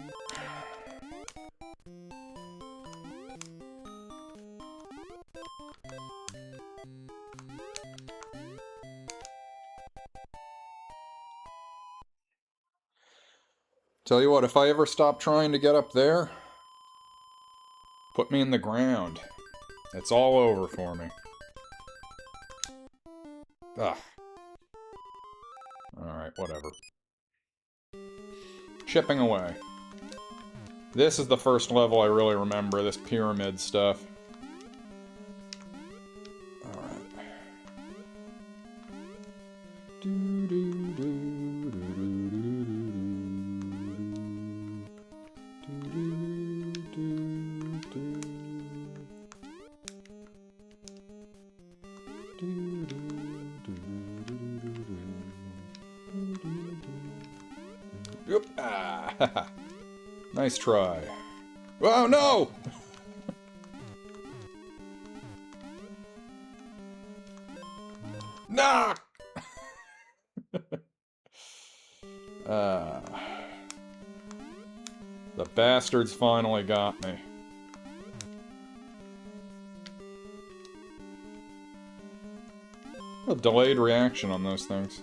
A: Tell you what, if I ever stop trying to get up there, put me in the ground. It's all over for me. Ugh. Alright, whatever. Chipping away. This is the first level I really remember, this pyramid stuff. Alright. Oop. Ah. Nice try. Oh, no! Nah! The bastards finally got me. A delayed reaction on those things.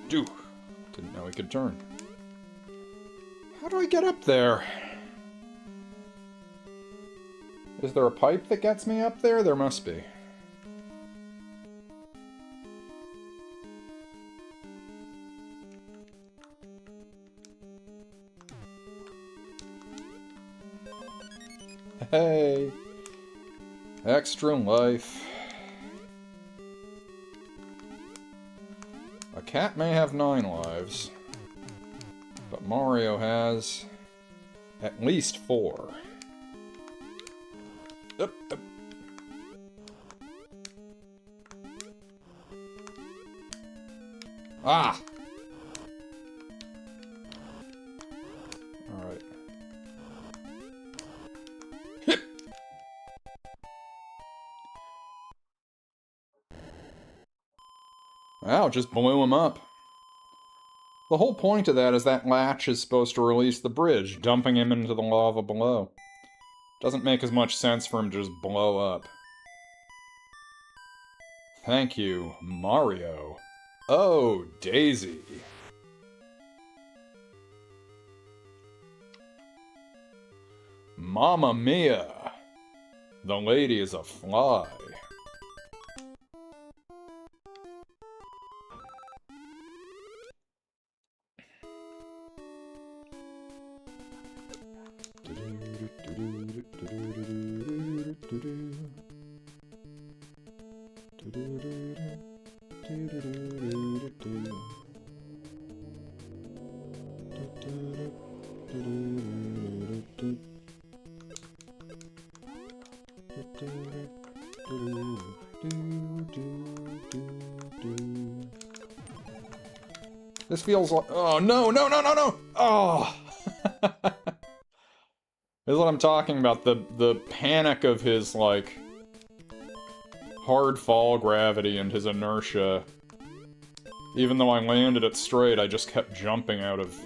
A: Dude, didn't know he could turn. How do I get up there? Is there a pipe that gets me up there? There must be. Hey! Extra life. A cat may have 9 lives, but Mario has at least 4. Up, up. Ah! Alright. Hip! Wow, just blew him up. The whole point of that is that latch is supposed to release the bridge, dumping him into the lava below. Doesn't make as much sense for him to just blow up. Thank you, Mario. Oh, Daisy. Mamma mia! The lady is a fly. This feels like... Oh, no, no, no, no, no! Oh! This is what I'm talking about, the panic of his, like, hard fall gravity and his inertia. Even though I landed it straight, I just kept jumping out of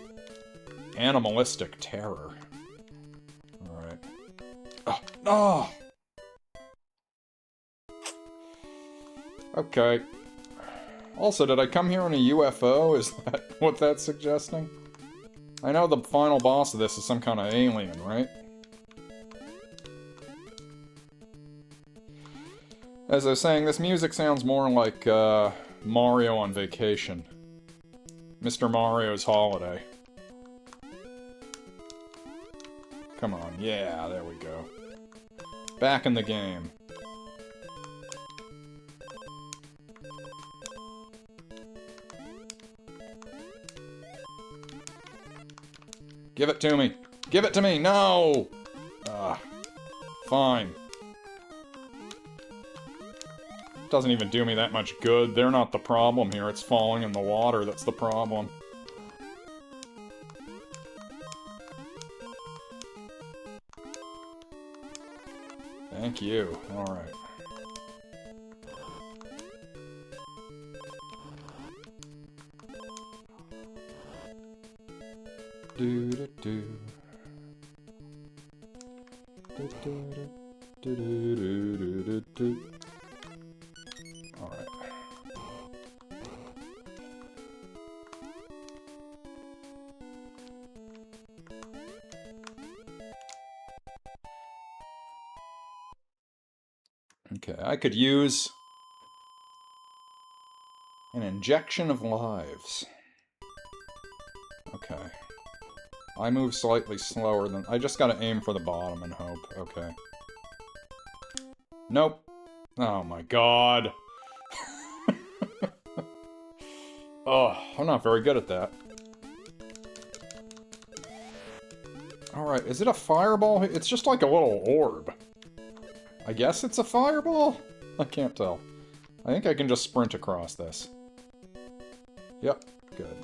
A: animalistic terror. Alright. Oh! Oh! Okay. Also, did I come here in a UFO? Is that what that's suggesting? I know the final boss of this is some kind of alien, right? As I was saying, this music sounds more like, Mario on vacation. Mr. Mario's holiday. Come on, yeah, there we go. Back in the game. Give it to me! Give it to me! No! Fine. Doesn't even do me that much good. They're not the problem here. It's falling in the water that's the problem. Thank you. Alright. Do-do-do. Do-do-do. Alright. Okay, I could use an injection of lives. Okay. I move slightly slower than... I just gotta aim for the bottom and hope. Okay. Nope. Oh my god. Oh, I'm not very good at that. Alright, is it a fireball? It's just like a little orb. I guess it's a fireball? I can't tell. I think I can just sprint across this. Yep, good.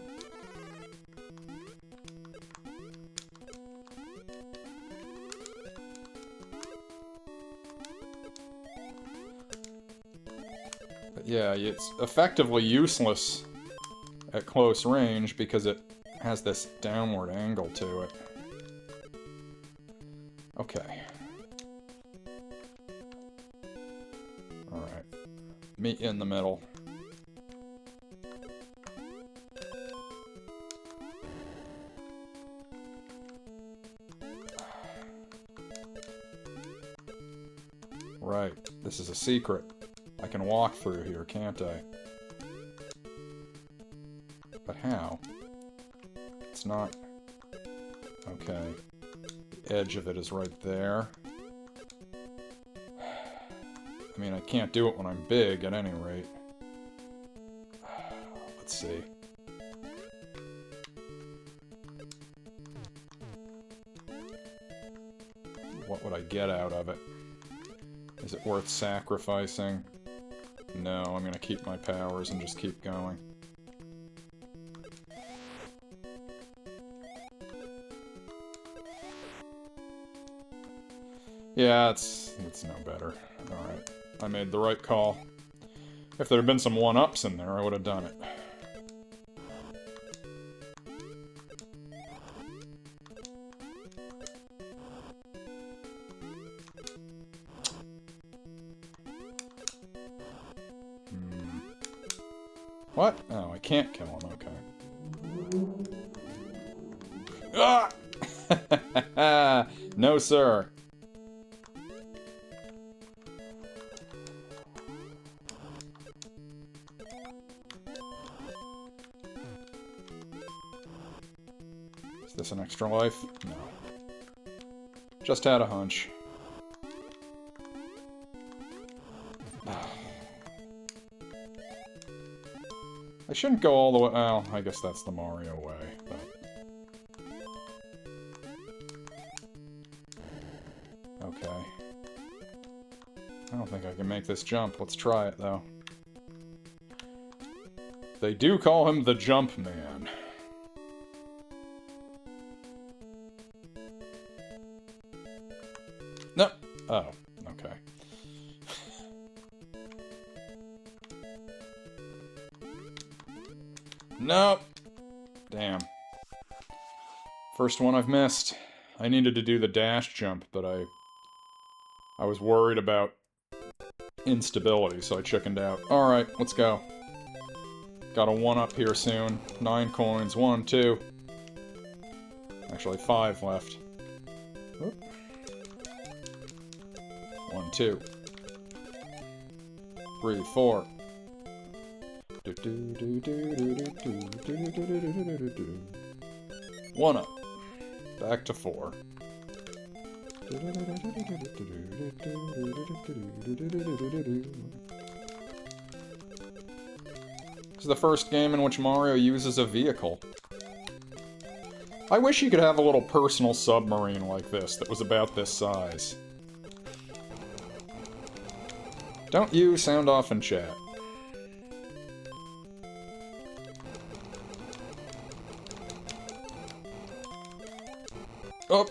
A: But yeah, it's effectively useless at close range because it has this downward angle to it. Okay. Alright. Meet in the middle. Right. This is a secret. I can walk through here, can't I? But how? It's not... Okay. The edge of it is right there. I mean, I can't do it when I'm big, at any rate. Let's see. What would I get out of it? Is it worth sacrificing? No, I'm gonna keep my powers and just keep going. Yeah, it's no better. Alright. I made the right call. If there had been some one-ups in there, I would have done it. What? Oh, I can't kill him, okay. Ah! No, sir. Is this an extra life? No. Just had a hunch. I shouldn't go all the way... Well, I guess that's the Mario way, but... Okay. I don't think I can make this jump. Let's try it, though. They do call him the Jump Man. No. Oh, okay. Nope. Damn. First one I've missed. I needed to do the dash jump, but I was worried about instability, so I chickened out. Alright, let's go. Got a 1-up here soon. 9 coins. 1, 2. Actually, 5 left. Oop. 1, 2. 3, 4. 1 up. Back to 4. This is the first game in which Mario uses a vehicle. I wish you could have a little personal submarine like this that was about this size. Don't you sound off in chat. Oh!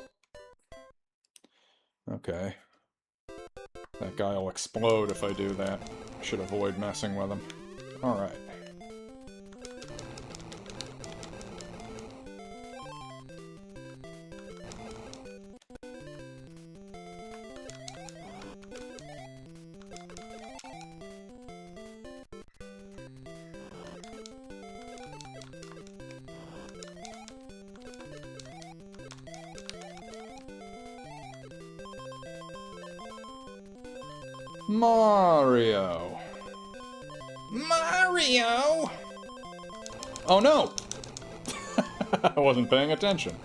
A: Okay. That guy will explode if I do that. Should avoid messing with him. Alright. Mario! Mario! Oh no! I wasn't paying attention.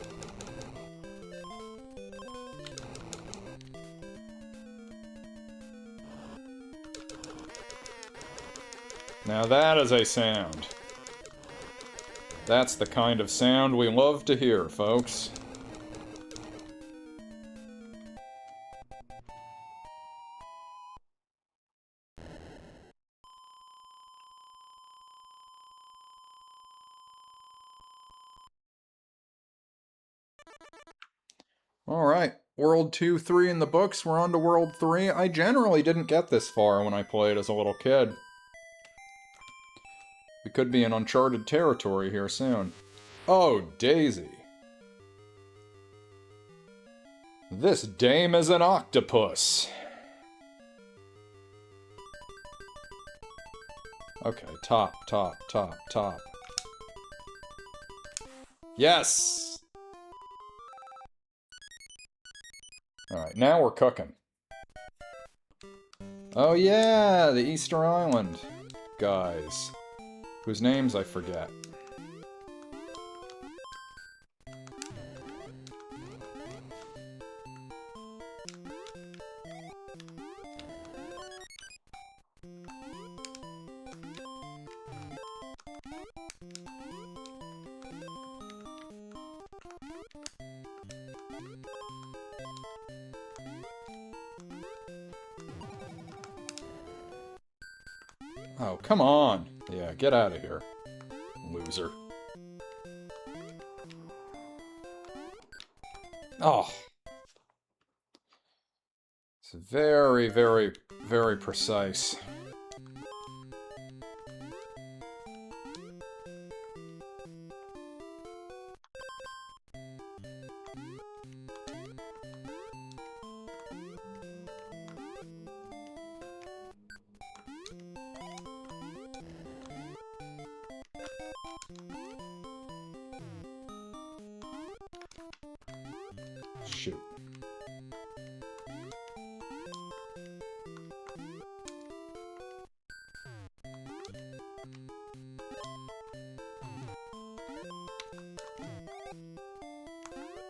A: Now that is a sound. That's the kind of sound we love to hear, folks. Alright, World 2, 3 in the books, we're on to World 3. I generally didn't get this far when I played as a little kid. We could be in uncharted territory here soon. Oh, Daisy. This dame is an octopus. Okay, top. Yes! Alright, now we're cooking. Oh yeah, the Easter Island guys, whose names I forget. Oh, come on. Yeah, get out of here, loser. Oh. It's very, very, very precise. Shoot.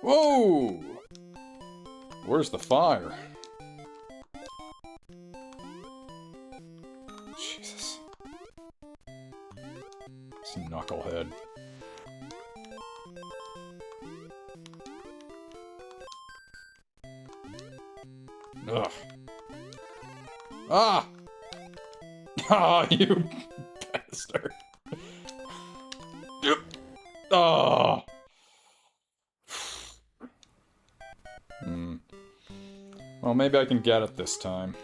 A: Whoa! Where's the fire? Jesus. This knucklehead. Ugh. Ah! Ah, you bastard. Oh. Well, maybe I can get it this time.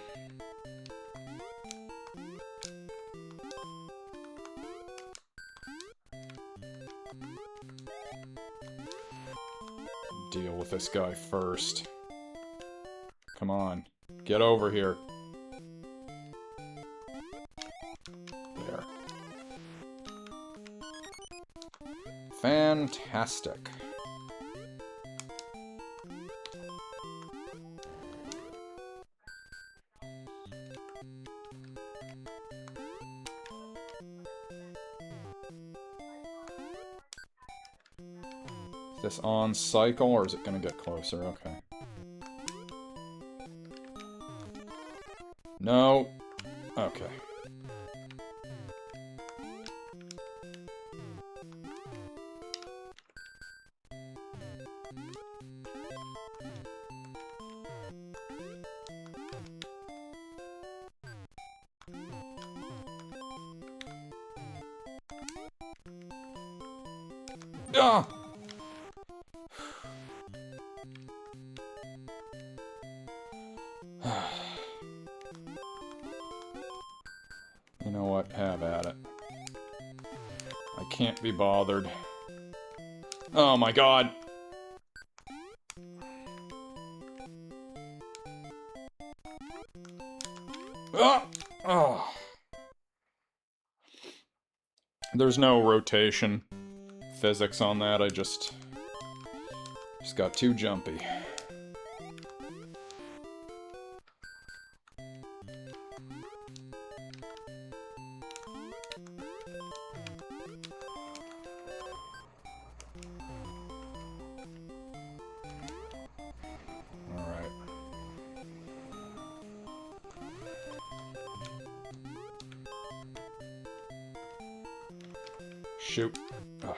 A: Deal with this guy first. Come on. Get over here. There. Fantastic. Is this on cycle, or is it gonna get closer? Okay. No. Okay. Ah! You know what? Have at it. I can't be bothered. Oh my god! Ah! Oh. There's no rotation physics on that, I just got too jumpy. Alright. Shoot. Ugh.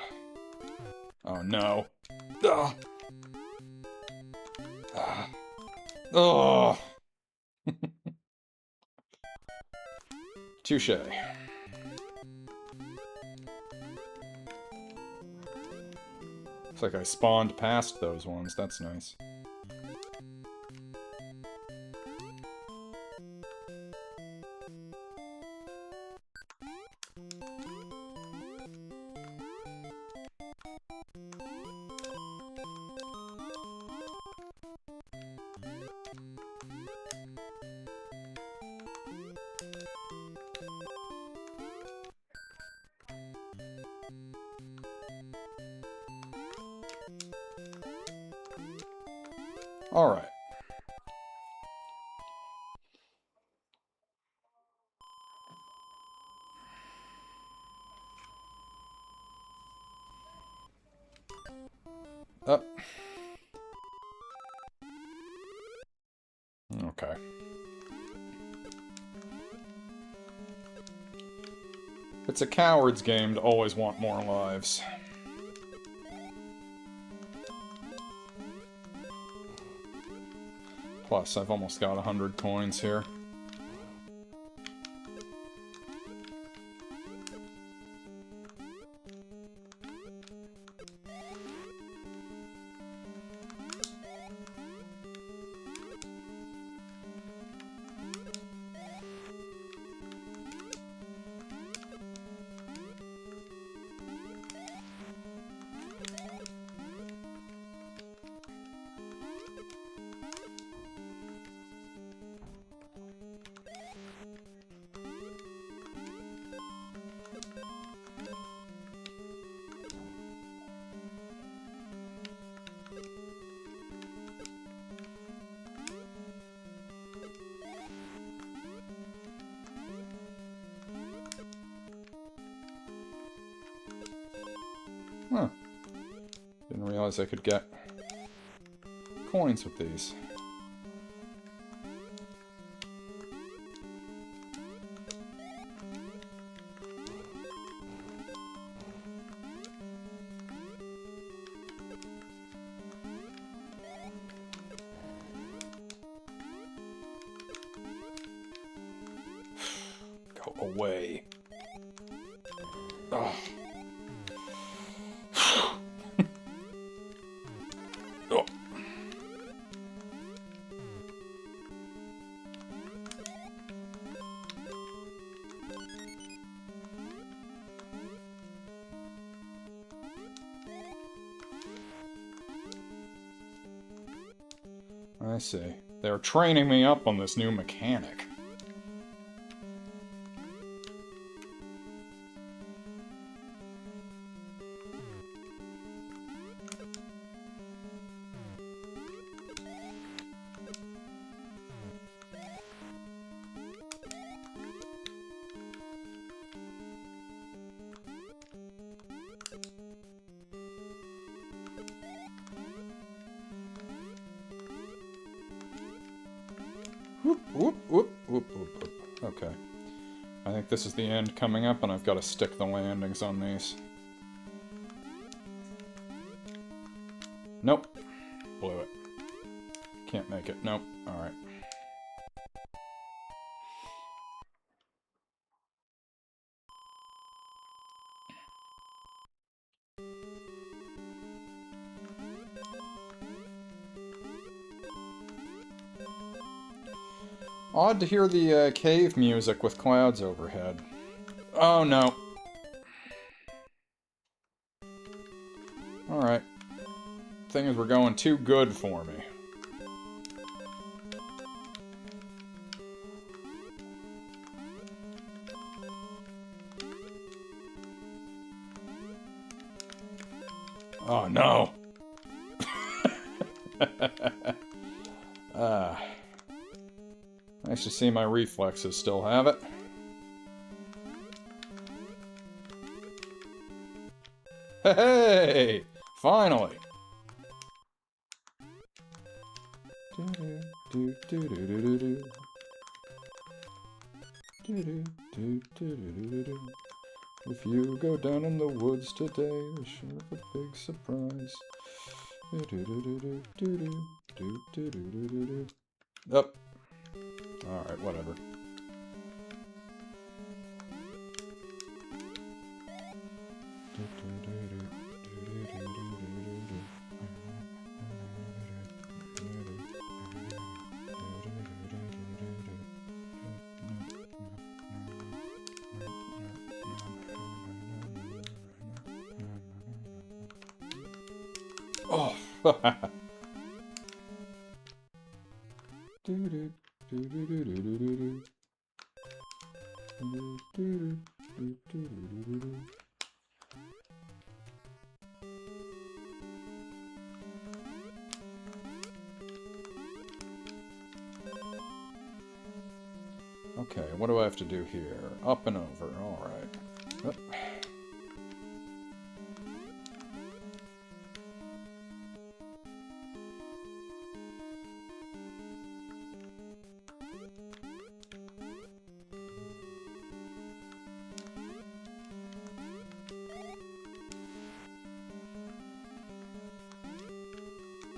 A: Oh no. Ugh. Ugh. Oh. Touche. Looks like I spawned past those ones. That's nice. Alright. Up. Okay. It's a coward's game to always want more lives. Plus, I've almost got 100 coins here. Huh. Didn't realize I could get coins with these. Go away. Ugh. I see. They're training me up on this new mechanic. Whoop, whoop, whoop, whoop, whoop, whoop. Okay. I think this is the end coming up, and I've got to stick the landings on these. Nope. Blew it. Can't make it. Nope. Alright. Odd to hear the cave music with clouds overhead. Oh no. Alright. Thing is, we're going too good for me. Oh no. Nice to see my reflexes still have it. Hey! Finally! If you go down in the woods today, we sure have a big surprise. Up. Alright, whatever. Oh! Okay, what do I have to do here? Up and over, alright. Oh.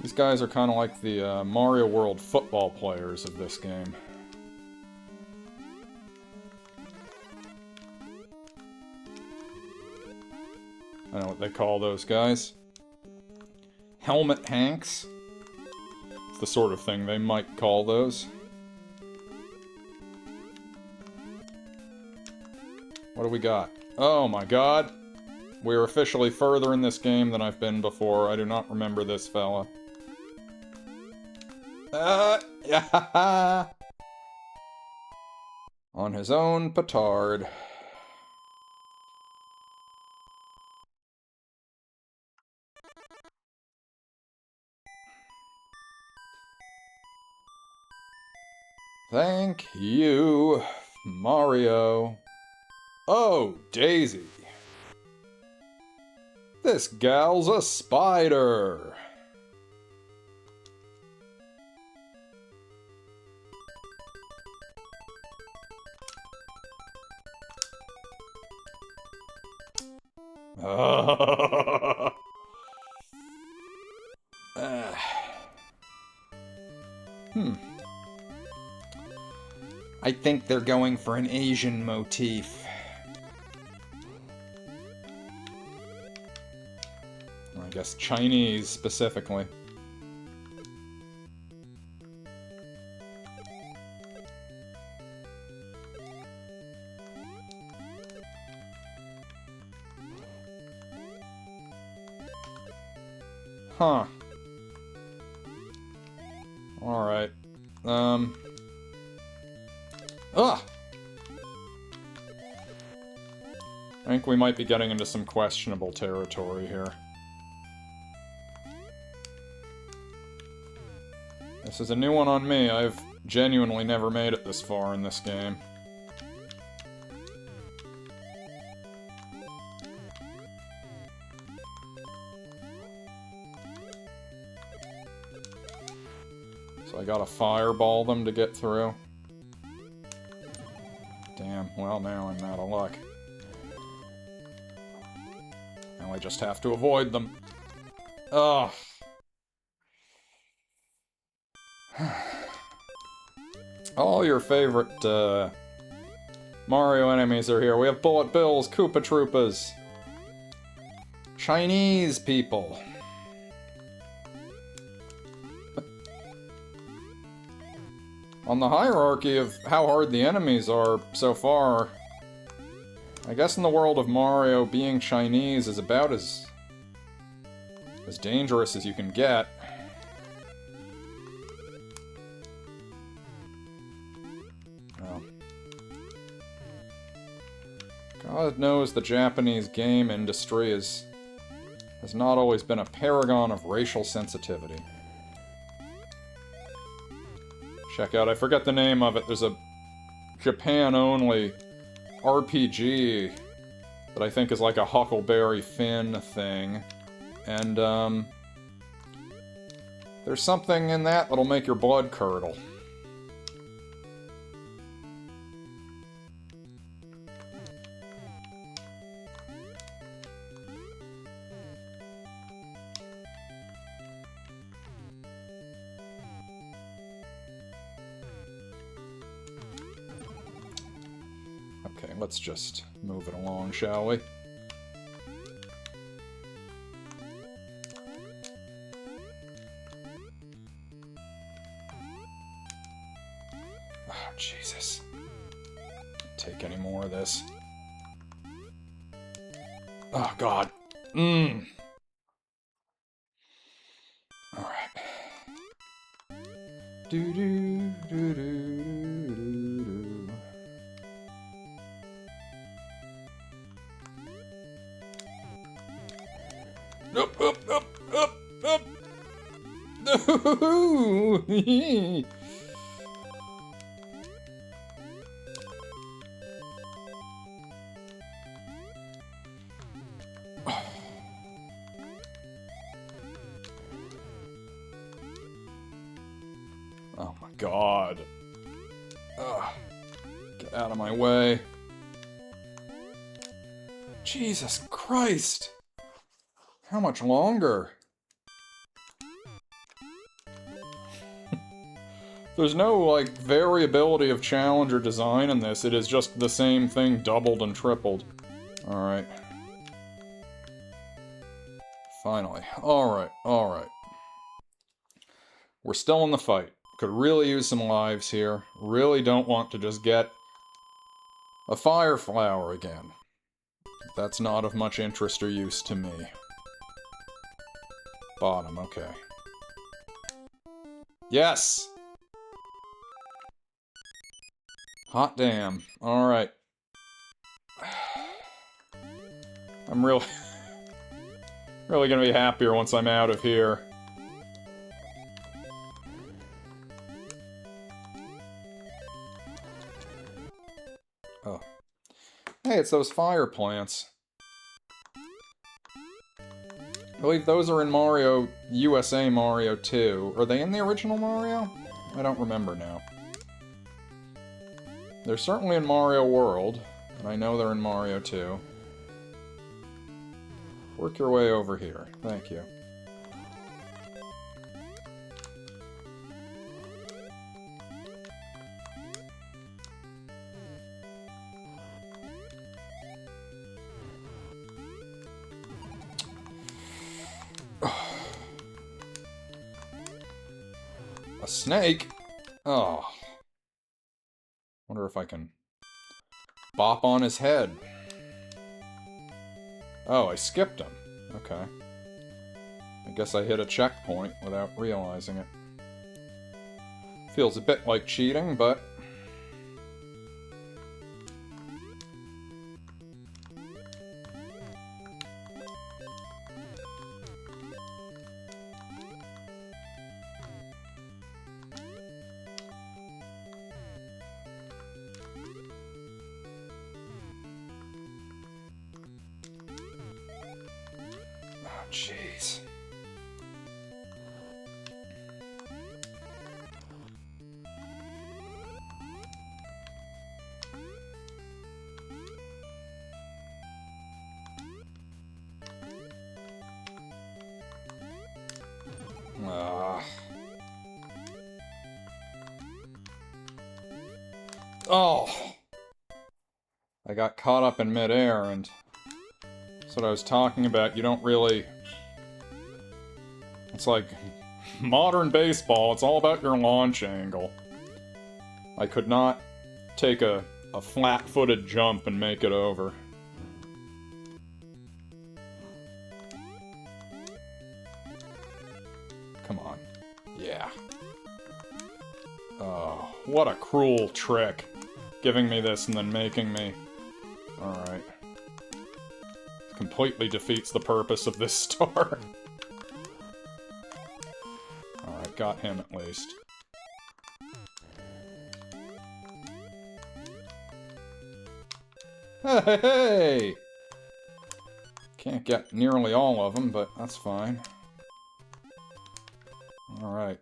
A: These guys are kind of like the Mario World football players of this game. I know what they call those guys. Helmet Hanks. It's the sort of thing they might call those. What do we got? Oh my god! We're officially further in this game than I've been before. I do not remember this fella. Yeah! On his own petard. Thank you, Mario. Oh, Daisy. This gal's a spider. I think they're going for an Asian motif. I guess Chinese, specifically. Huh. Alright. Ugh! I think we might be getting into some questionable territory here. This is a new one on me. I've genuinely never made it this far in this game. So I gotta fireball them to get through. Damn, well now I'm out of luck. Now I just have to avoid them. Ugh. All your favorite, Mario enemies are here. We have Bullet Bills, Koopa Troopas, Chinese people. On the hierarchy of how hard the enemies are so far, I guess in the world of Mario, being Chinese is about as dangerous as you can get. Oh. God knows the Japanese game industry has not always been a paragon of racial sensitivity. Check out, I forget the name of it, there's a Japan-only RPG that I think is like a Huckleberry Finn thing. And, there's something in that that'll make your blood curdle. Okay, let's just move it along, shall we? Oh, Jesus. Can't take any more of this. Oh, God. Alright. Do-do-do-do-do-do-do. Up, up, up, up, up! No! God. Ugh. Get out of my way. Jesus Christ! How much longer? There's no, like, variability of challenge or design in this. It is just the same thing doubled and tripled. Alright. Finally. Alright, alright. We're still in the fight. Could really use some lives here. Really don't want to just get a fire flower again. That's not of much interest or use to me. Bottom, okay. Yes! Hot damn. Alright. I'm really gonna be happier once I'm out of here. Oh. Hey, it's those fire plants. I believe those are in Mario... USA Mario 2. Are they in the original Mario? I don't remember now. They're certainly in Mario World, and I know they're in Mario 2. Work your way over here. Thank you. A snake? Oh. Wonder if I can bop on his head. Oh, I skipped him. Okay. I guess I hit a checkpoint without realizing it. Feels a bit like cheating, but... Jeez. Oh! I got caught up in midair, and that's what I was talking about. You don't really... It's like modern baseball, it's all about your launch angle. I could not take a flat-footed jump and make it over. Come on. Yeah. Oh, what a cruel trick. Giving me this and then making me... Alright. Completely defeats the purpose of this star. Alright, got him at least. Hey, hey! Can't get nearly all of them, but that's fine. Alright.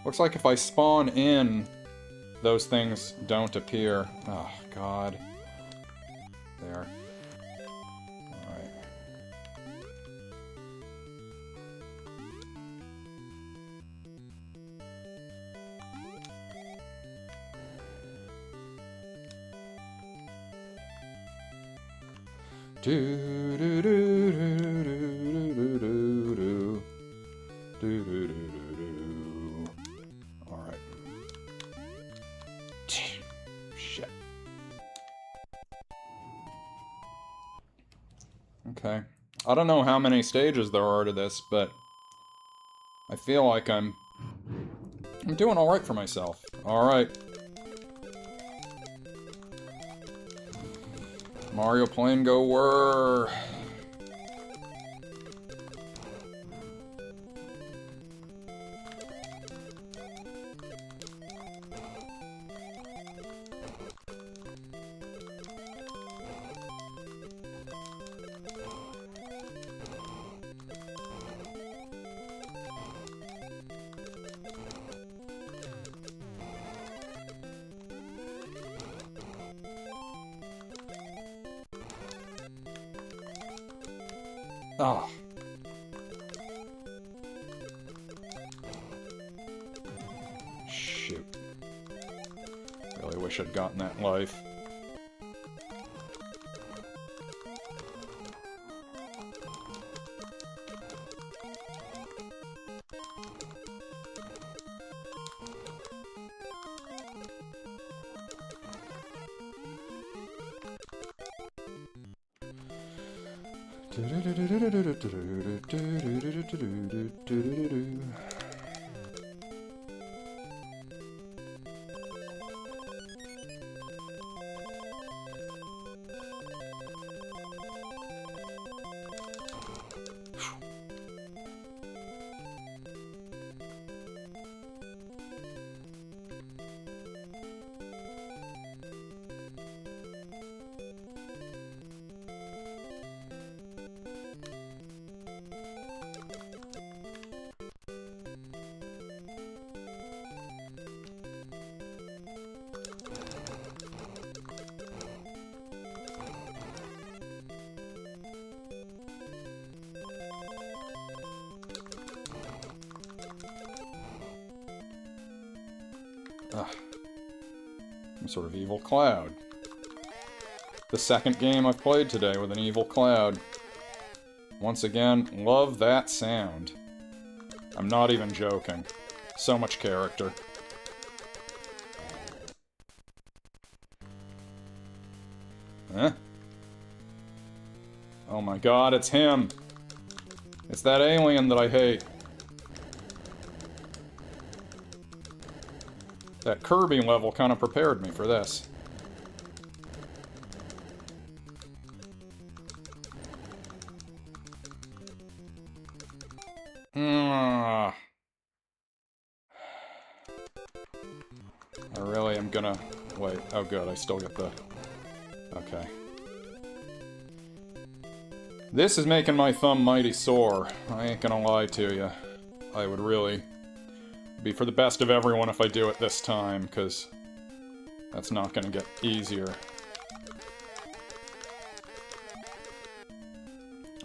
A: Looks like if I spawn in, those things don't appear. Oh, God. There. Alright. Do do do do do do do do do do do. Alright. Shit. Okay. I don't know how many stages there are to this, but I feel like I'm doing alright for myself. Alright. Mario plane go whirr. Oh. Shoot. Really wish I'd gotten that life. Some sort of evil cloud. The second game I've played today with an evil cloud. Once again, love that sound. I'm not even joking. So much character. Huh? Oh my god, it's him! It's that alien that I hate. That Kirby level kind of prepared me for this. I really am gonna... Wait, oh good, I still get the... Okay. This is making my thumb mighty sore. I ain't gonna lie to you. I would really... be for the best of everyone if I do it this time, because that's not gonna get easier.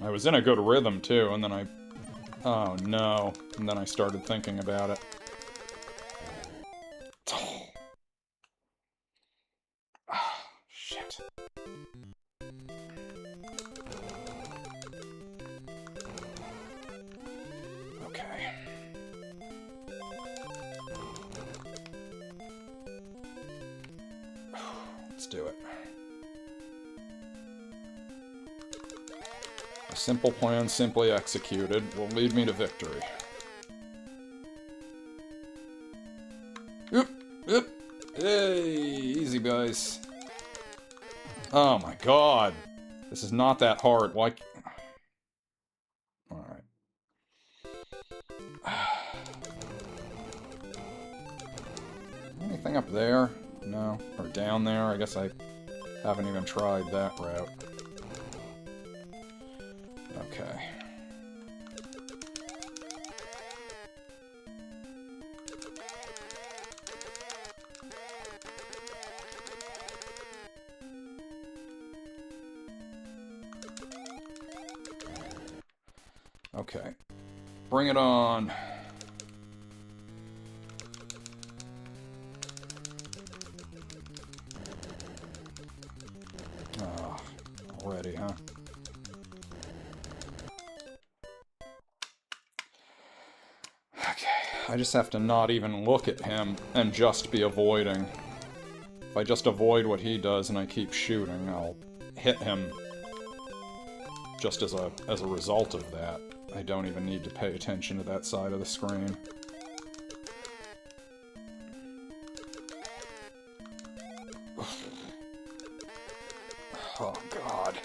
A: I was in a good rhythm, too, and then I... Oh, no. And then I started thinking about it. Oh, shit. Okay. Let's do it. A simple plan simply executed will lead me to victory. Oop! Oop! Hey! Easy, guys. Oh my god! This is not that hard. Why... Alright. Anything up there? No. Or down there? I guess I haven't even tried that route. Okay. Okay. Bring it on. Oh, already, huh? Okay, I just have to not even look at him and just be avoiding. If I just avoid what he does and I keep shooting, I'll hit him just as a result of that. I don't even need to pay attention to that side of the screen. Oh, God.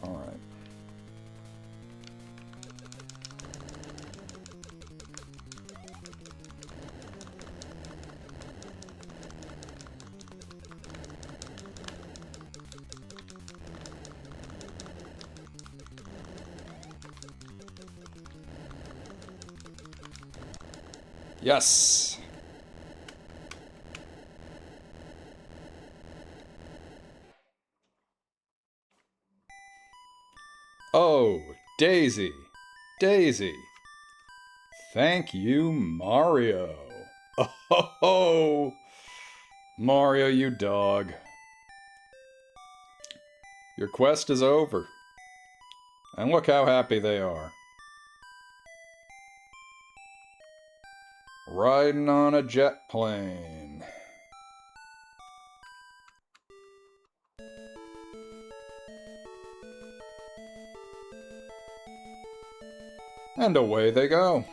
A: All right. Yes! Oh, Daisy! Daisy! Thank you, Mario! Oh, Mario, you dog. Your quest is over. And look how happy they are. Riding on a jet plane. And away they go.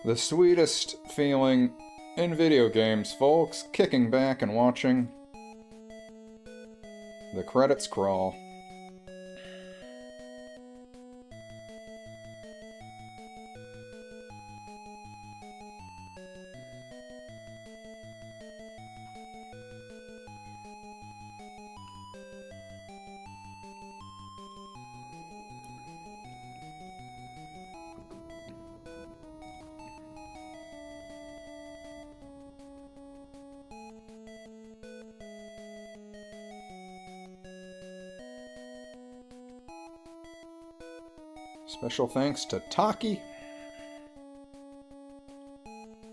A: The sweetest feeling in video games, folks. Kicking back and watching the credits crawl. Special thanks to Taki,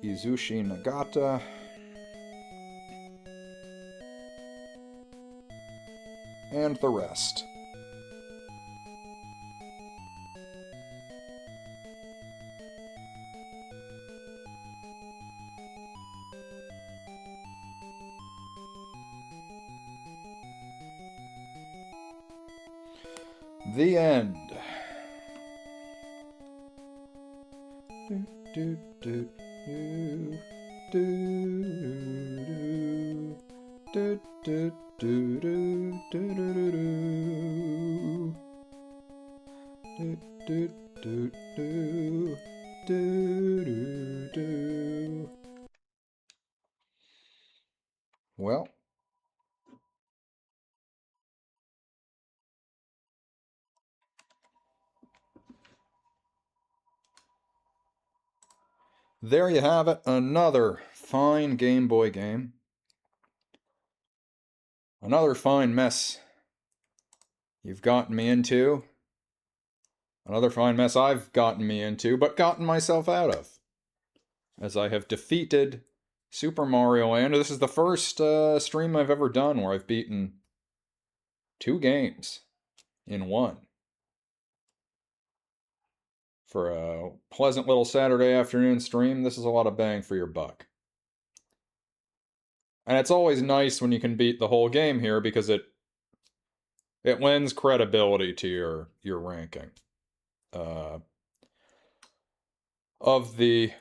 A: Izushi Nagata, and the rest. The end. Do, do, do, do, do, do, do, do, do, do, do, do, do. Well, there you have it, another fine Game Boy game. Another fine mess you've gotten me into. Another fine mess I've gotten me into, but gotten myself out of. As I have defeated Super Mario Land. This is the first stream I've ever done where I've beaten 2 games in one. For a pleasant little Saturday afternoon stream, this is a lot of bang for your buck. And it's always nice when you can beat the whole game here because it lends credibility to your ranking. Of the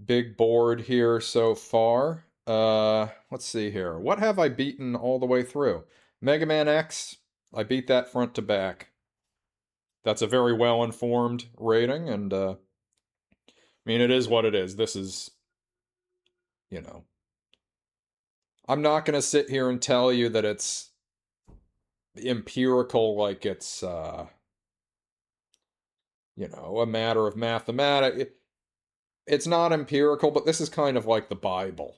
A: big board here so far, let's see here. What have I beaten all the way through? Mega Man X, I beat that front to back. That's a very well-informed rating, and, I mean, it is what it is. This is, you know... I'm not going to sit here and tell you that it's empirical, like it's, you know, a matter of mathematics. It's not empirical, but this is kind of like the Bible.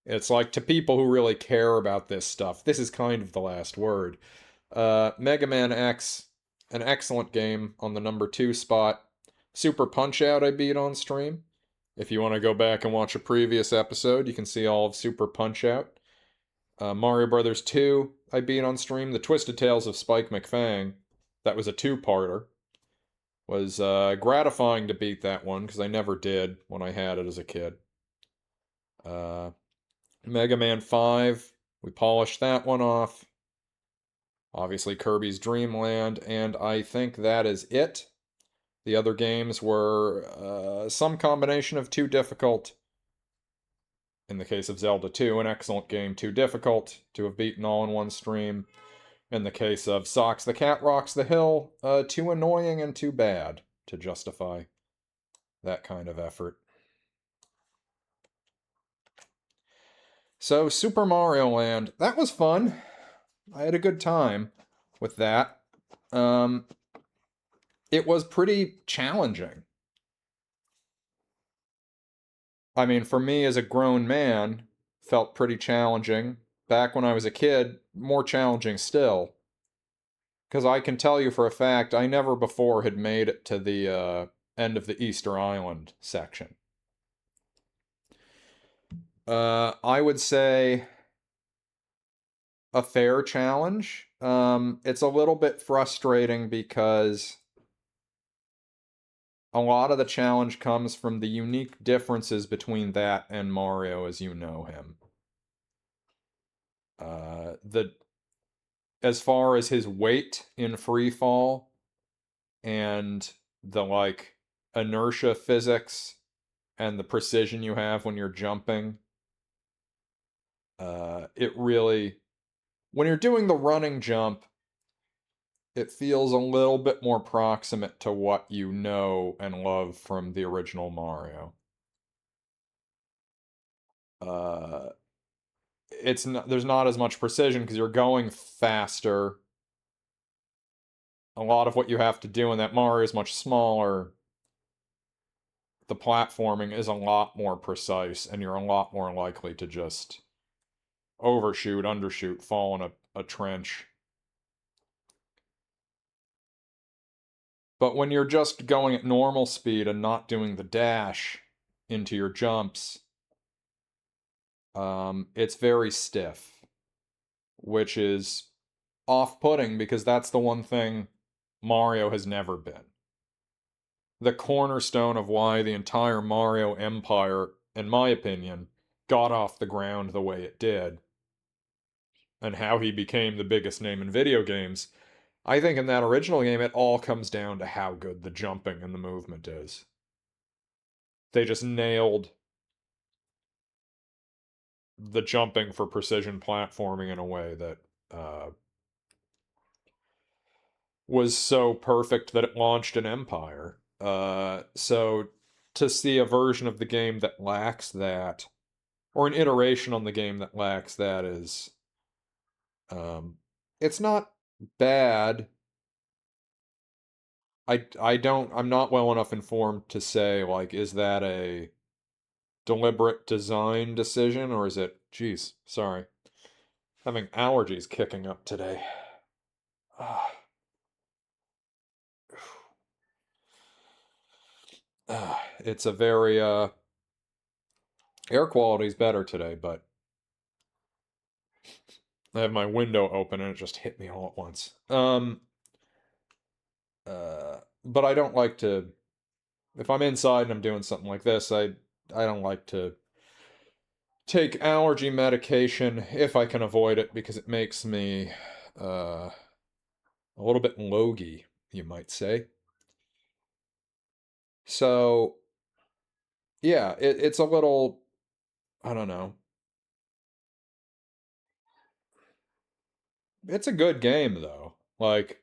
A: It's like, to people who really care about this stuff, this is kind of the last word. Mega Man X, an excellent game on the number 2 spot. Super Punch-Out I beat on stream. If you want to go back and watch a previous episode, you can see all of Super Punch-Out. Mario Brothers 2 I beat on stream. The Twisted Tales of Spike McFang, that was a 2-parter. Was gratifying to beat that one, because I never did when I had it as a kid. Mega Man 5, we polished that one off. Obviously Kirby's Dream Land, and I think that is it. The other games were some combination of too difficult. In the case of Zelda 2, an excellent game, too difficult to have beaten all in one stream. In the case of Socks the Cat Rocks the Hill, too annoying and too bad to justify that kind of effort. So, Super Mario Land, that was fun. I had a good time with that. It was pretty challenging. I mean, for me as a grown man, felt pretty challenging. Back when I was a kid, more challenging still. Because I can tell you for a fact, I never before had made it to the end of the Easter Island section. I would say a fair challenge. It's a little bit frustrating because a lot of the challenge comes from the unique differences between that and Mario as you know him. The as far as his weight in free fall and the like inertia physics and the precision you have when you're jumping, it really, when you're doing the running jump, it feels a little bit more proximate to what you know and love from the original Mario. Uh, it's not, there's not as much precision because you're going faster. A lot of what you have to do in that Mario is much smaller. The platforming is a lot more precise, and you're a lot more likely to just overshoot, undershoot, fall in a trench. But when you're just going at normal speed and not doing the dash into your jumps, it's very stiff, which is off-putting because that's the one thing Mario has never been. The cornerstone of why the entire Mario empire, in my opinion, got off the ground the way it did, and how he became the biggest name in video games, I think in that original game it all comes down to how good the jumping and the movement is. They just nailed the jumping for precision platforming in a way that was so perfect that it launched an empire. So to see a version of the game that lacks that, or an iteration on the game that lacks that, is it's not bad. I'm not well enough informed to say, like, is that a deliberate design decision or is it, geez, sorry, having allergies kicking up today. It's a very air quality's better today, but I have my window open and it just hit me all at once. But I don't like to, if I'm inside and I'm doing something like this, I don't like to take allergy medication if I can avoid it because it makes me a little bit logy, you might say. So yeah, it's a little, I don't know. It's a good game though. Like,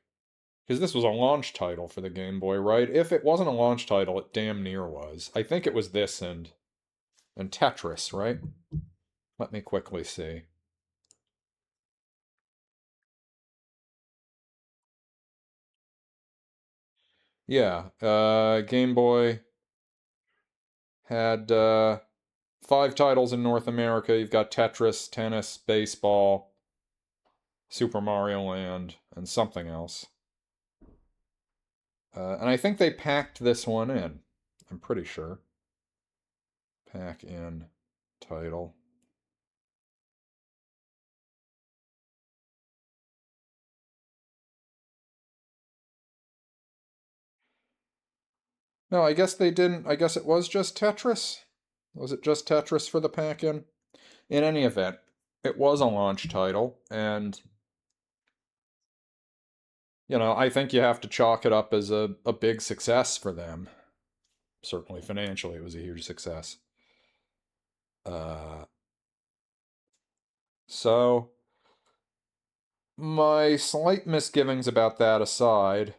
A: because this was a launch title for the Game Boy, right? If it wasn't a launch title, it damn near was. I think it was this and Tetris, right? Let me quickly see. Yeah, Game Boy had 5 titles in North America. You've got Tetris, tennis, baseball, Super Mario Land, and something else. And I think they packed this one in. I'm pretty sure. Pack in title. No, I guess they didn't. I guess it was just Tetris. Was it just Tetris for the pack in? In any event, it was a launch title, and I think you have to chalk it up as a big success for them. Certainly financially, it was a huge success. Uh, so, my slight misgivings about that aside,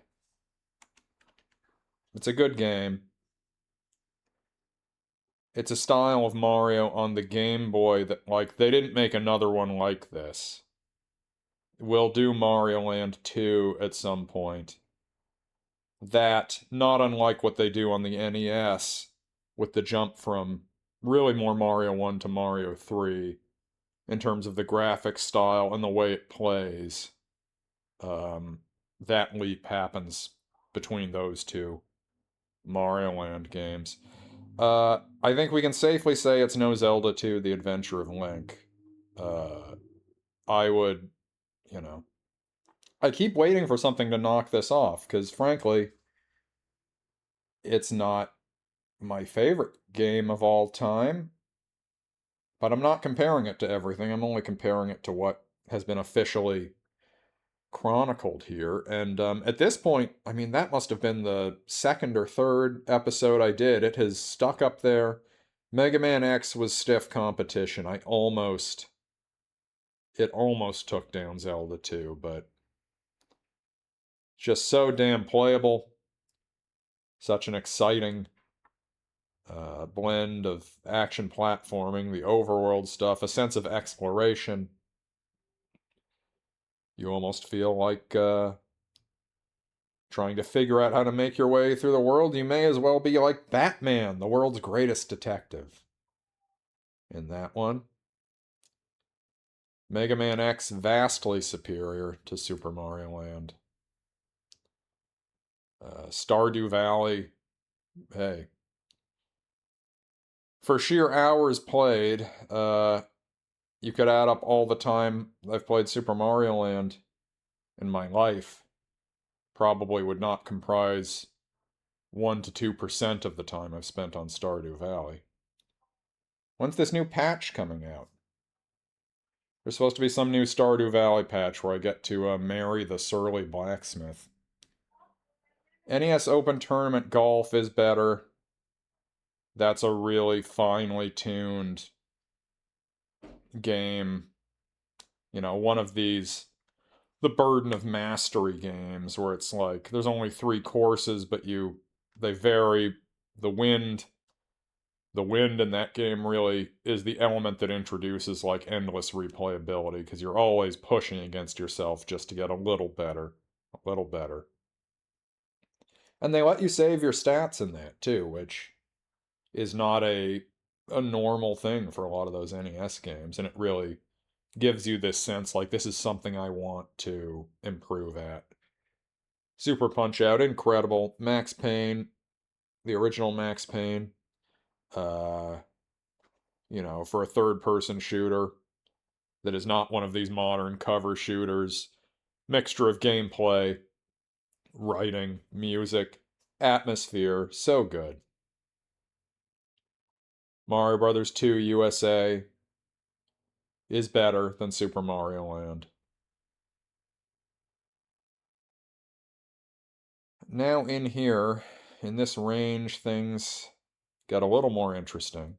A: it's a good game. It's a style of Mario on the Game Boy that, like, they didn't make another one like this. We'll do Mario Land 2 at some point. That, not unlike what they do on the NES, with the jump from really more Mario 1 to Mario 3, in terms of the graphic style and the way it plays. That leap happens between those two Mario Land games. I think we can safely say it's no Zelda 2, The Adventure of Link. I would, you know, I keep waiting for something to knock this off, because frankly, it's not my favorite game of all time, but I'm not comparing it to everything. I'm only comparing it to what has been officially chronicled here. And at this point, I mean, that must have been the second or third episode I did. It has stuck up there. Mega Man X was stiff competition. It almost took down Zelda 2, but just so damn playable. Such an exciting blend of action platforming, the overworld stuff, a sense of exploration. You almost feel like trying to figure out how to make your way through the world. You may as well be like Batman, the world's greatest detective. In that one, Mega Man X vastly superior to Super Mario Land. Stardew Valley, hey. For sheer hours played, you could add up all the time I've played Super Mario Land in my life. Probably would not comprise 1 to 2% of the time I've spent on Stardew Valley. When's this new patch coming out? There's supposed to be some new Stardew Valley patch where I get to marry the surly blacksmith. NES Open Tournament Golf is better. That's a really finely tuned game. You know, one of these, the burden of mastery games where it's like, there's only 3 courses, but they vary. The wind in that game really is the element that introduces like endless replayability, because you're always pushing against yourself just to get a little better. A little better. And they let you save your stats in that too, which is not a normal thing for a lot of those NES games, and it really gives you this sense like this is something I want to improve at. Super Punch-Out, incredible. Max Payne, the original Max Payne. For a third-person shooter that is not one of these modern cover shooters. Mixture of gameplay, writing, music, atmosphere, so good. Mario Brothers 2 USA is better than Super Mario Land. Now in here, in this range, things get a little more interesting.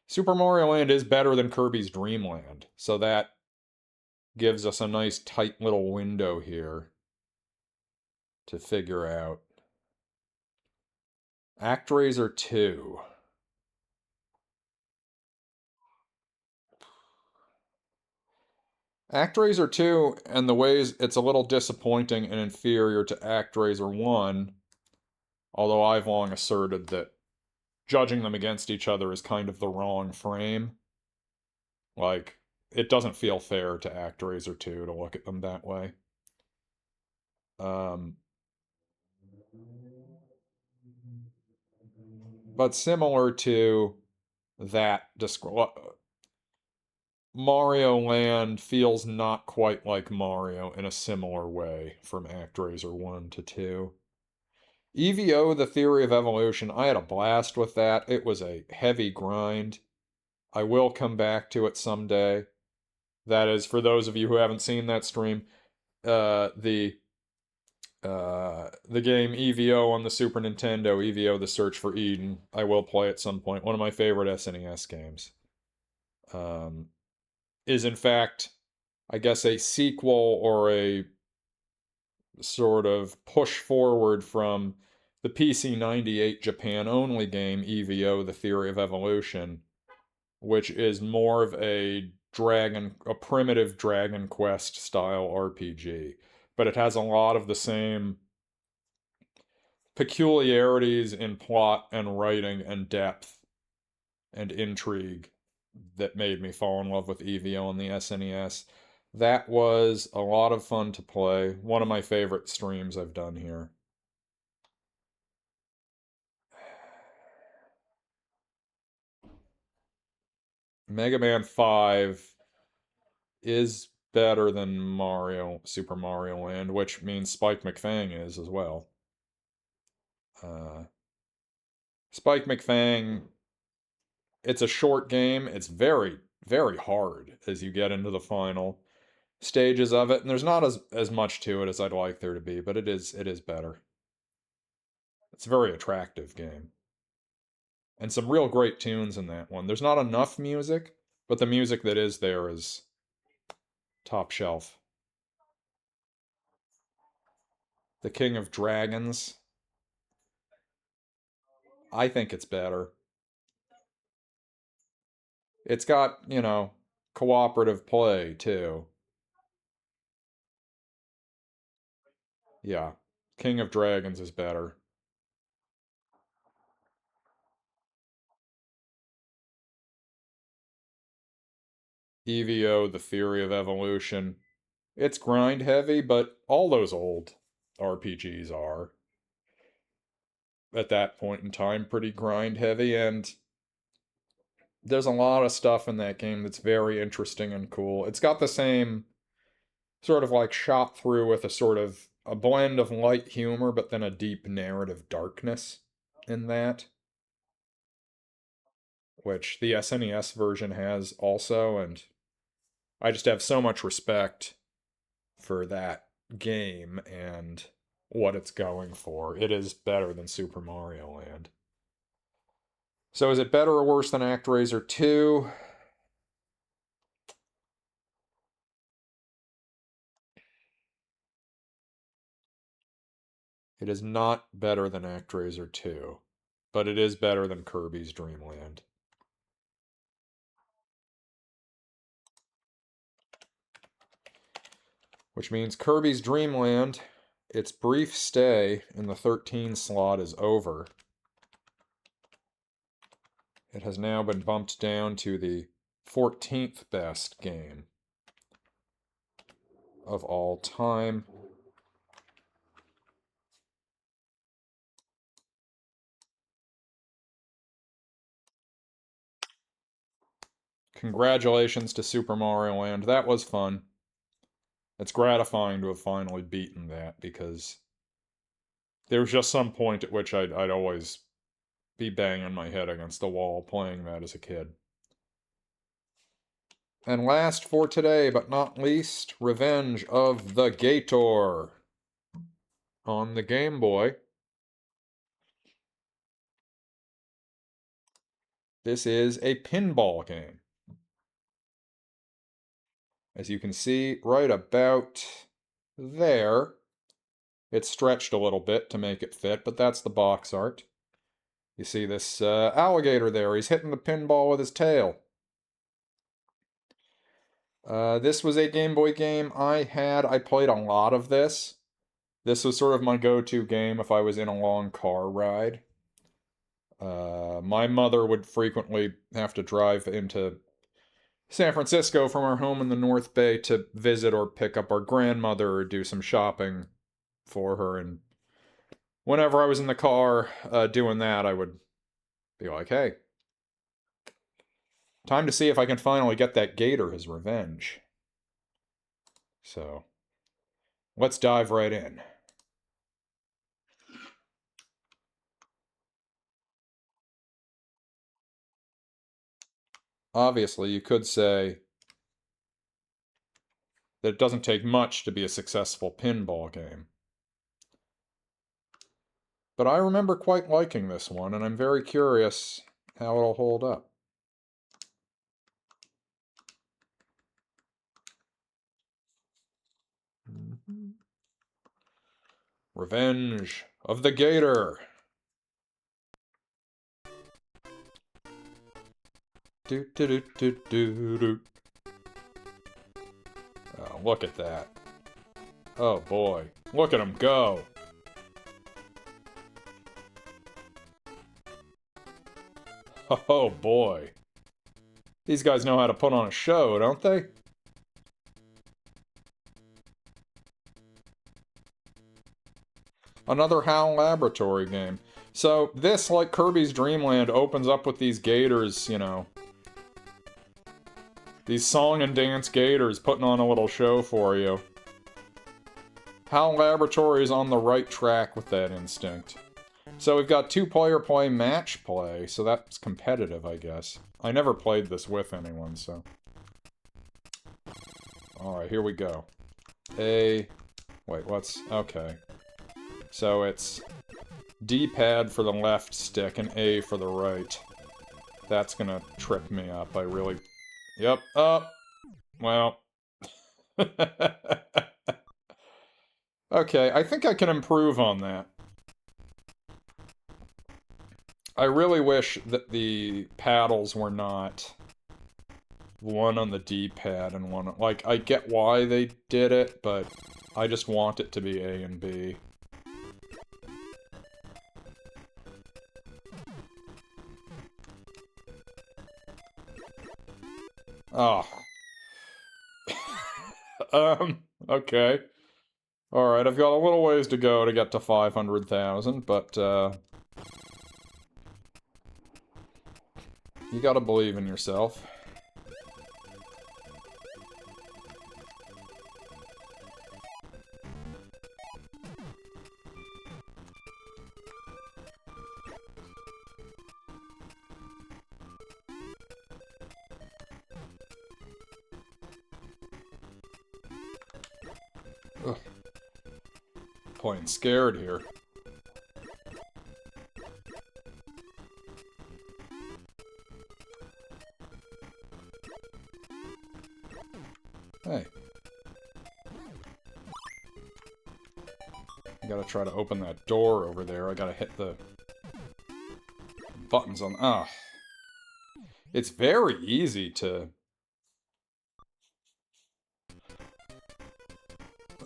A: Super Mario Land is better than Kirby's Dream Land, so that gives us a nice tight little window here to figure out. ActRaiser 2. ActRaiser 2, and the ways it's a little disappointing and inferior to ActRaiser 1, although I've long asserted that judging them against each other is kind of the wrong frame. Like, it doesn't feel fair to ActRaiser 2 to look at them that way. But similar to that, Mario Land feels not quite like Mario in a similar way from ActRaiser 1 to 2. EVO, The Theory of Evolution, I had a blast with that. It was a heavy grind. I will come back to it someday. That is, for those of you who haven't seen that stream, the game EVO on the Super Nintendo, EVO The Search for Eden, I will play at some point. One of my favorite SNES games. Is in fact, I guess, a sequel or a sort of push forward from the PC98 Japan-only game, EVO, The Theory of Evolution, which is more of a primitive Dragon Quest style RPG. But it has a lot of the same peculiarities in plot and writing and depth and intrigue that made me fall in love with EVO on the SNES. That was a lot of fun to play. One of my favorite streams I've done here. Mega Man 5 is better than Super Mario Land, which means Spike McFang is as well. Spike McFang, it's a short game. It's very, very hard as you get into the final stages of it, and there's not as much to it as I'd like there to be, but it is better. It's a very attractive game. And some real great tunes in that one. There's not enough music, but the music that is there is top shelf. The King of Dragons. I think it's better. It's got, cooperative play, too. Yeah. King of Dragons is better. EVO, The Theory of Evolution. It's grind heavy, but all those old RPGs are, at that point in time, pretty grind heavy, and there's a lot of stuff in that game that's very interesting and cool. It's got the same sort of like shot through with a blend of light humor, but then a deep narrative darkness in that, which the SNES version has also, and I just have so much respect for that game and what it's going for. It is better than Super Mario Land. So is it better or worse than ActRaiser 2? It is not better than ActRaiser 2, but it is better than Kirby's Dream Land. Which means Kirby's Dream Land, its brief stay in the 13 slot is over. It has now been bumped down to the 14th best game of all time. Congratulations to Super Mario Land. That was fun. It's gratifying to have finally beaten that, because there was just some point at which I'd always be banging my head against the wall playing that as a kid. And last for today, but not least, Revenge of the GATOR on the Game Boy. This is a pinball game. As you can see, right about there, it's stretched a little bit to make it fit, but that's the box art. You see this alligator there, he's hitting the pinball with his tail. This was a Game Boy game I had. I played a lot of this. This was sort of my go-to game if I was in a long car ride. My mother would frequently have to drive into San Francisco from our home in the North Bay to visit or pick up our grandmother or do some shopping for her. And whenever I was in the car doing that, I would be like, hey, time to see if I can finally get that gator his revenge. So, let's dive right in. Obviously, you could say that it doesn't take much to be a successful pinball game. But I remember quite liking this one, and I'm very curious how it'll hold up. Revenge of the Gator. Do do do do do do. Oh, look at that. Oh boy. Look at him go. Oh boy. These guys know how to put on a show, don't they? Another HAL Laboratory game. So this, like Kirby's Dream Land, opens up with these gators, you know. These song and dance gators putting on a little show for you. HAL Laboratory is on the right track with that instinct. So we've got two-player play, match play, so that's competitive, I guess. I never played this with anyone, so... Alright, here we go. Wait, what's... Okay. So it's D-pad for the left stick and A for the right. That's gonna trip me up, I really... Yep, well... Okay, I think I can improve on that. I really wish that the paddles were not one on the D-pad and one... Like, I get why they did it, but I just want it to be A and B. Oh. Okay. Alright, I've got a little ways to go to get to 500,000, but, you gotta believe in yourself. Ugh. Playing scared here. Hey. I gotta try to open that door over there. I gotta hit the buttons on... Ah. It's very easy to...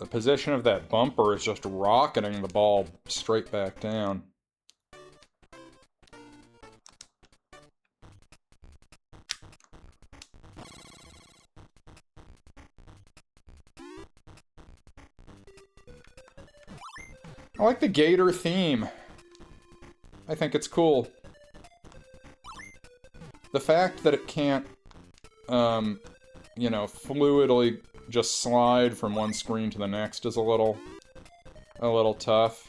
A: The position of that bumper is just rocketing the ball straight back down. I like the gator theme. I think it's cool. The fact that it can't, you know, fluidly just slide from one screen to the next is a little tough.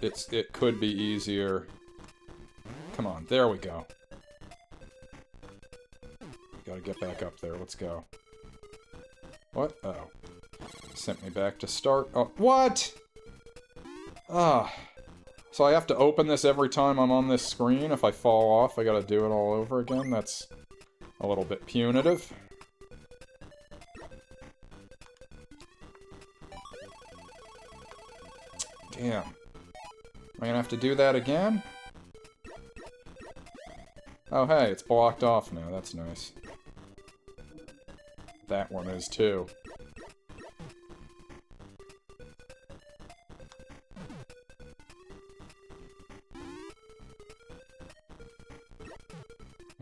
A: It could be easier. Come on, there we go. Gotta get back up there, let's go. What? Oh. Sent me back to start. Oh, what? Ah. So I have to open this every time I'm on this screen? If I fall off, I gotta do it all over again? That's a little bit punitive. Damn. Am I gonna have to do that again? Oh, hey, it's blocked off now. That's nice. That one is, too.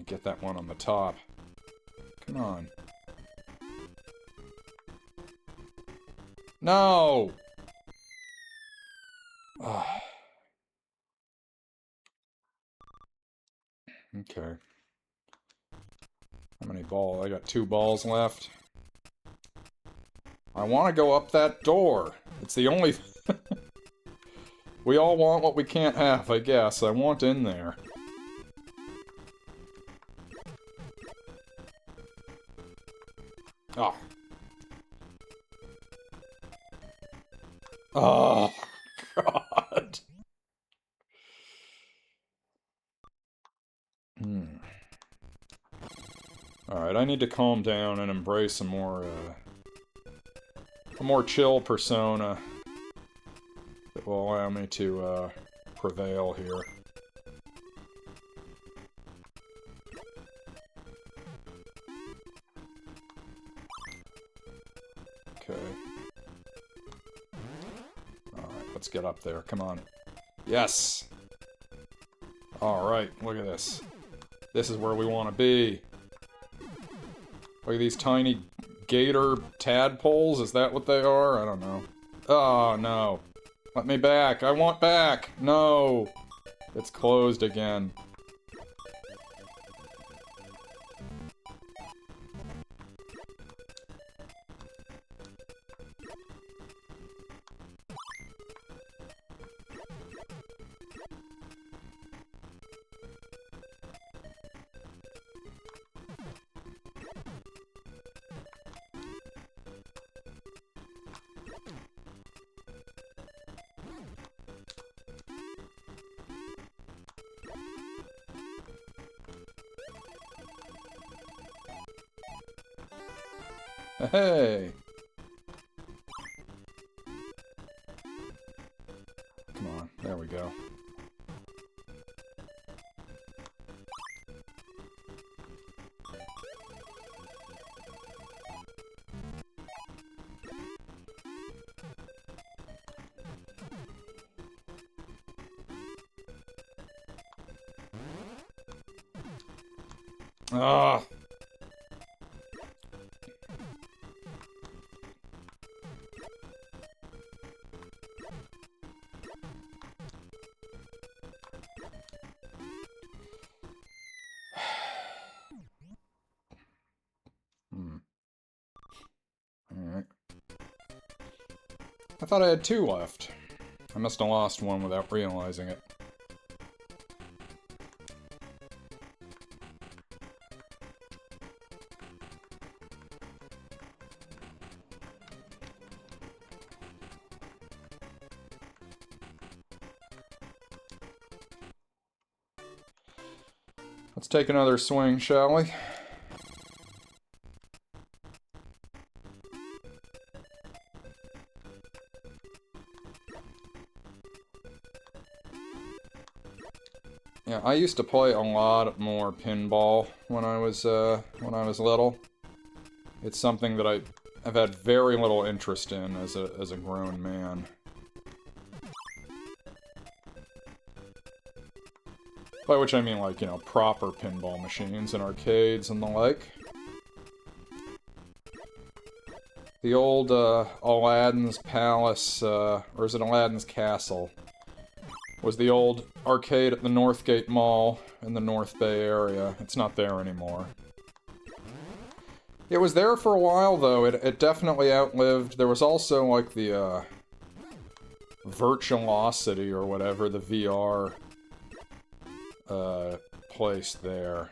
A: Get that one on the top. Come on. No! Ugh. Okay. How many balls? I got 2 balls left. I want to go up that door. It's the only... We all want what we can't have, I guess. I want in there. Oh. Oh, God. Alright, I need to calm down and embrace a more chill persona that will allow me to, prevail here. Let's get up there. Come on. Yes! Alright, look at this. This is where we want to be. Look at these tiny gator tadpoles. Is that what they are? I don't know. Oh, no. Let me back. I want back. No. It's closed again. Hey! Come on, there we go. Ah! Alright. I thought I had 2 left. I must have lost one without realizing it. Let's take another swing, shall we? Yeah, I used to play a lot more pinball when I was little. It's something that I've had very little interest in as a grown man. By which I mean, like, you know, proper pinball machines and arcades and the like. The old Aladdin's Palace, or is it Aladdin's Castle? Was the old arcade at the Northgate Mall in the North Bay area. It's not there anymore. It was there for a while, though. It definitely outlived... There was also, like, the, Virtuosity or whatever, the VR, place there.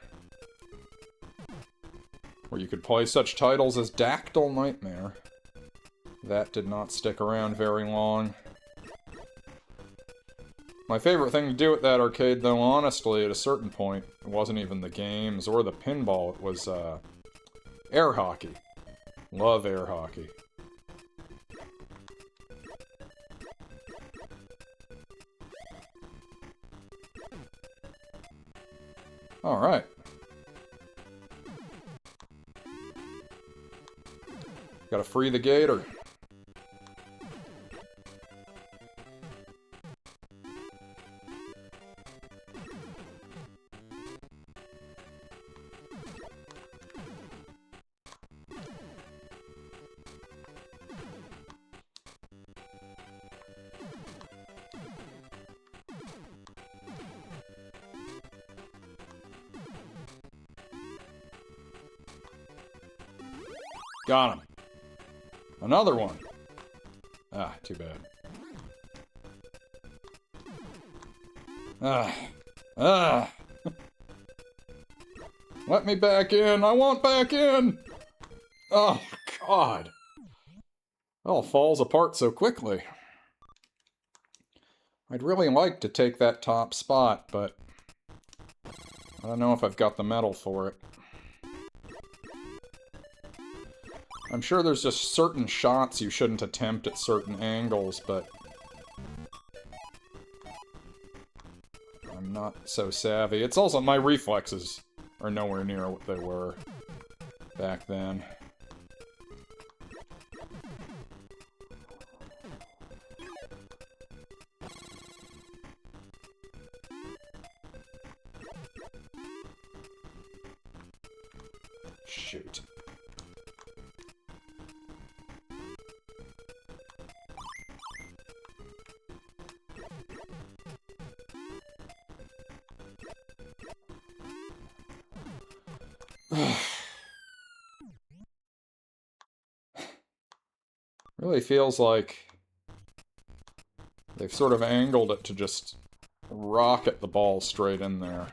A: Where you could play such titles as Dactyl Nightmare. That did not stick around very long. My favorite thing to do at that arcade, though, honestly, at a certain point, it wasn't even the games or the pinball, it was, air hockey. Love air hockey. Alright. Gotta free the gator. Got him. Another one. Ah, too bad. Ah. Let me back in. I want back in. Oh, God. It all falls apart so quickly. I'd really like to take that top spot, but I don't know if I've got the metal for it. I'm sure there's just certain shots you shouldn't attempt at certain angles, but I'm not so savvy. It's also my reflexes are nowhere near what they were back then. shoot. Really feels like they've sort of angled it to just rocket the ball straight in there.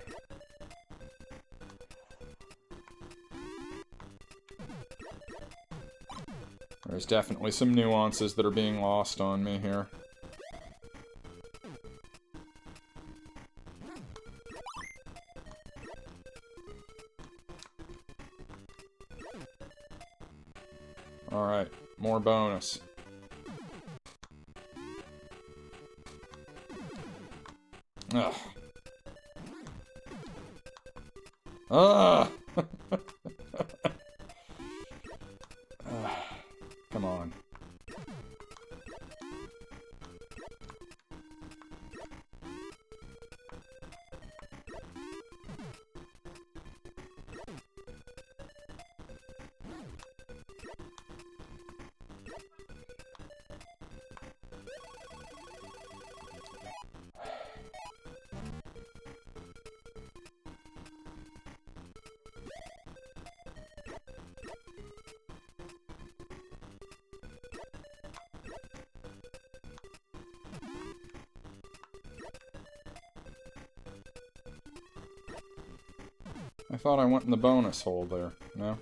A: There's definitely some nuances that are being lost on me here. Alright, more bonus. Ugh. Ah! Come on. I thought I went in the bonus hole there. No?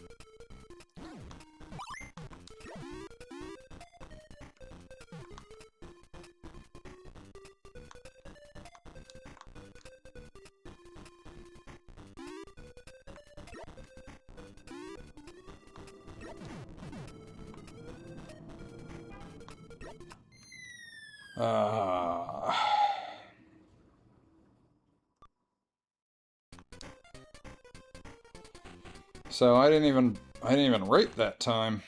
A: So I didn't even rate that time.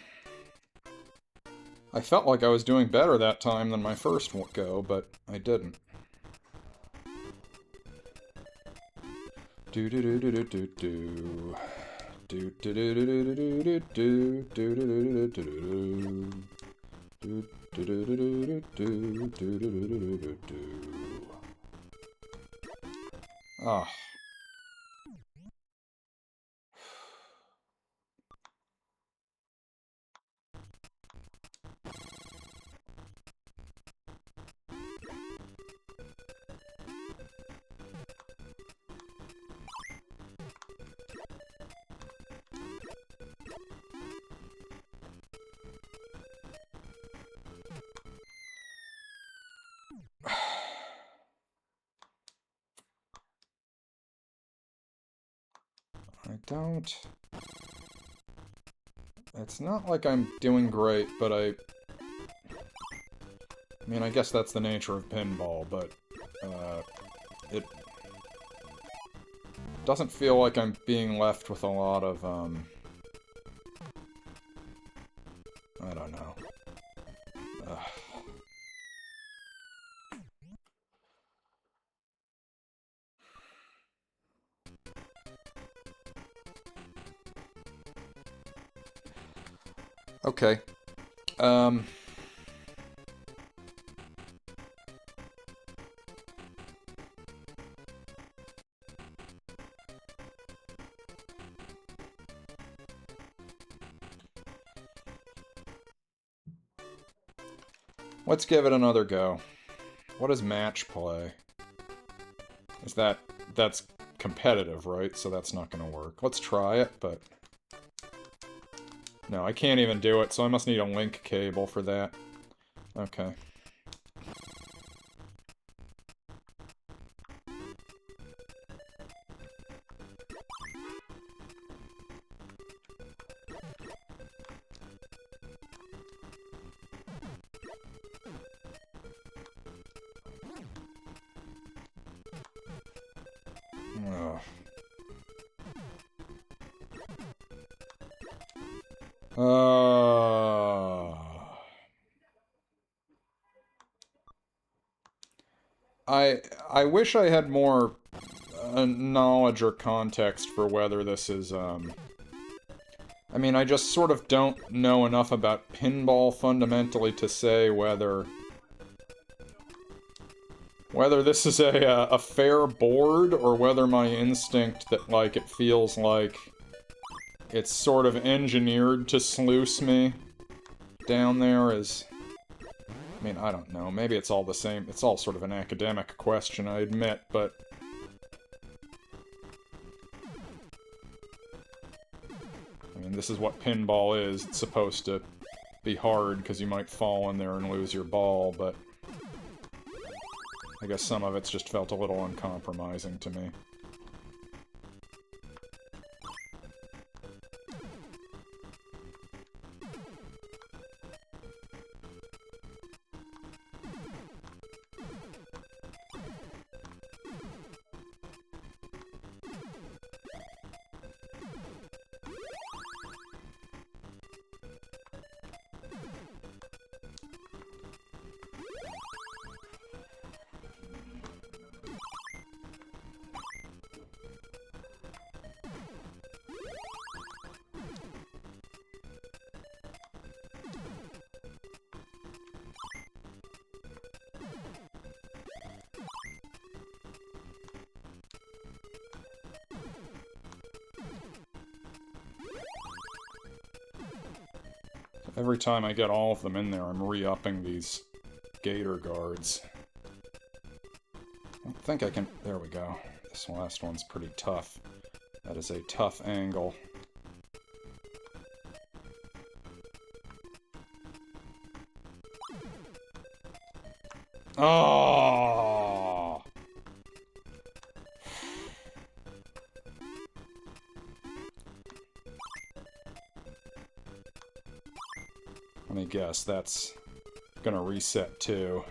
A: I felt like I was doing better that time than my first go, but I didn't. Do do do do do do do. Do do do do do do do do do do do do do. Do do do do do do do do do. Ah. It's not like I'm doing great, but I mean, I guess that's the nature of pinball, but, it doesn't feel like I'm being left with a lot of, I don't know. Okay. Let's give it another go. What is match play? That's competitive, right? So that's not gonna work. Let's try it, but... No, I can't even do it, so I must need a link cable for that. Okay. I wish I had more knowledge or context for whether this is I mean, I just sort of don't know enough about pinball fundamentally to say whether this is a fair board, or whether my instinct that, like, it feels like it's sort of engineered to sluice me down there is... I mean, I don't know. Maybe it's all the same. It's all sort of an academic question, I admit, but... I mean, this is what pinball is. It's supposed to be hard, because you might fall in there and lose your ball, but... I guess some of it's just felt a little uncompromising to me. Every time I get all of them in there, I'm re-upping these gator guards. I think I can... There we go. This last one's pretty tough. That is a tough angle. Oh! Let me guess, that's gonna reset too.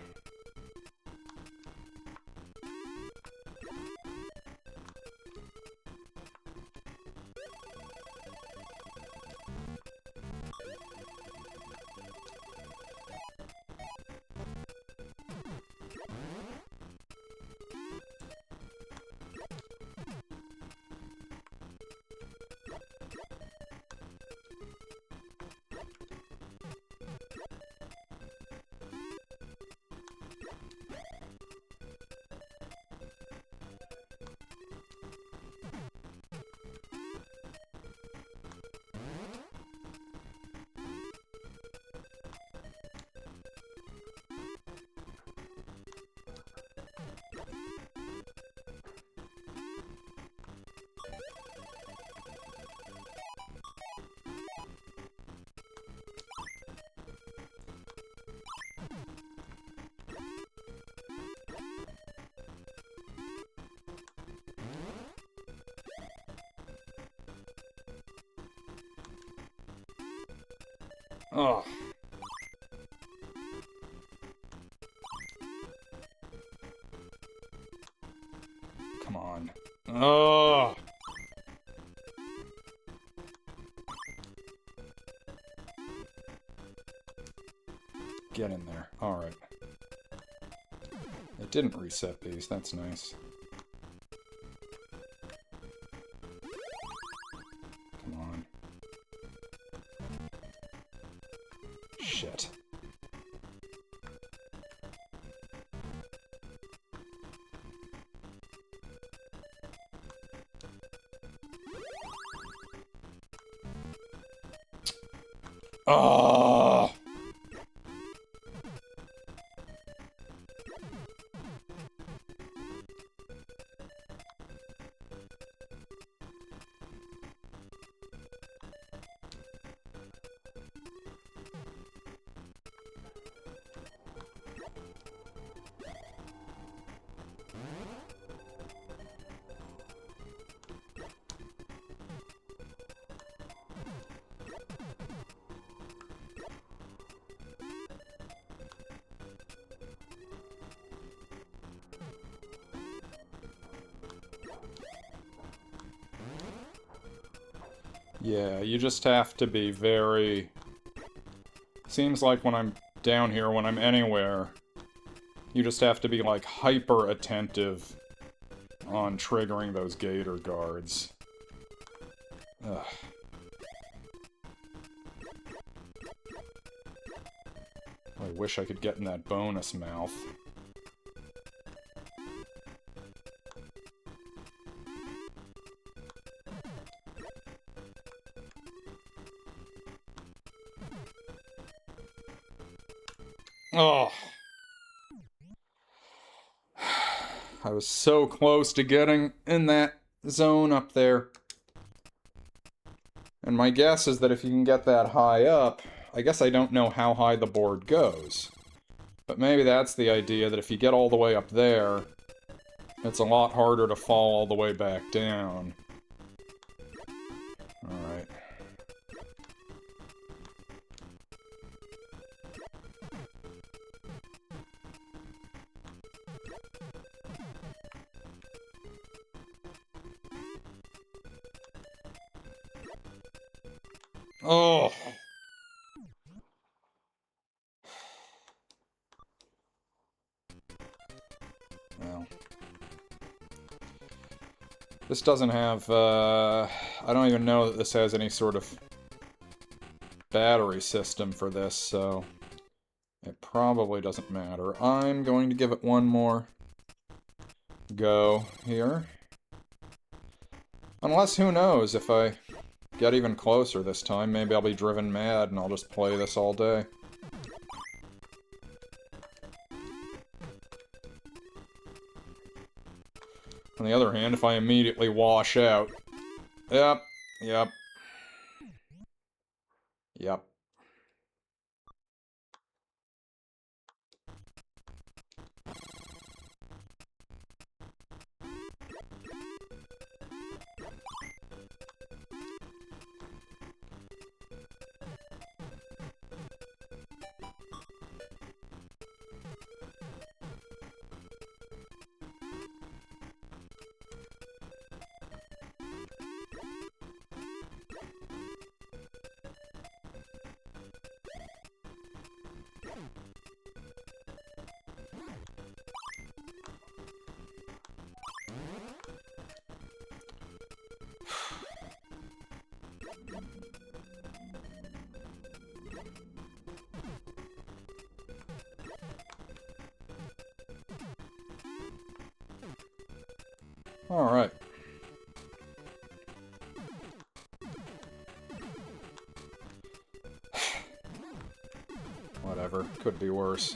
A: Oh. Come on. Oh. Get in there. Alright. It didn't reset these. That's nice. Come on. Shit. Oh! Yeah, you just have to be very... Seems like when I'm down here, when I'm anywhere, you just have to be, like, hyper attentive on triggering those gator guards. Ugh. I wish I could get in that bonus mouth. Oh! I was so close to getting in that zone up there. And my guess is that if you can get that high up, I guess I don't know how high the board goes. But maybe that's the idea, that if you get all the way up there, it's a lot harder to fall all the way back down. Alright. Oh! Well. This doesn't have, I don't even know that this has any sort of battery system for this, so it probably doesn't matter. I'm going to give it one more go here. Unless, who knows, if I get even closer this time, maybe I'll be driven mad and I'll just play this all day. On the other hand, if I immediately wash out... Yep. Alright. Whatever. Could be worse.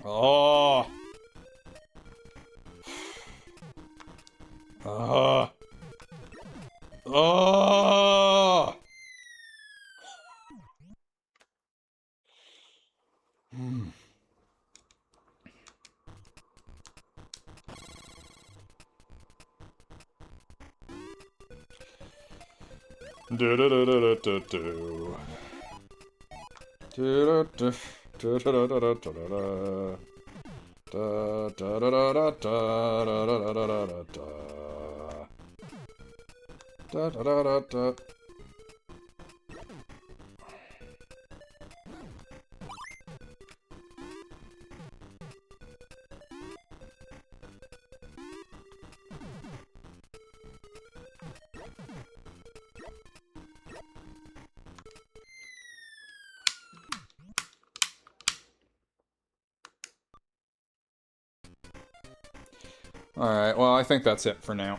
A: Oh! Oh! Hmm. Do do do do do do. Do do do do do do do do. Da da da da da da da da da da da da da da da da. Alright, well, I think that's it for now.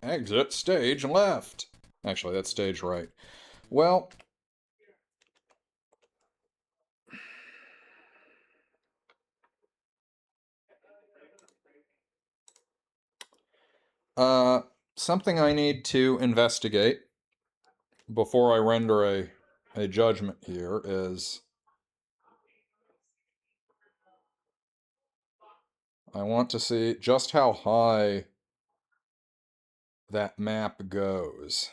A: Exit stage left. Actually, that's stage right. Well... something I need to investigate before I render a judgment here is... I want to see just how high that map goes.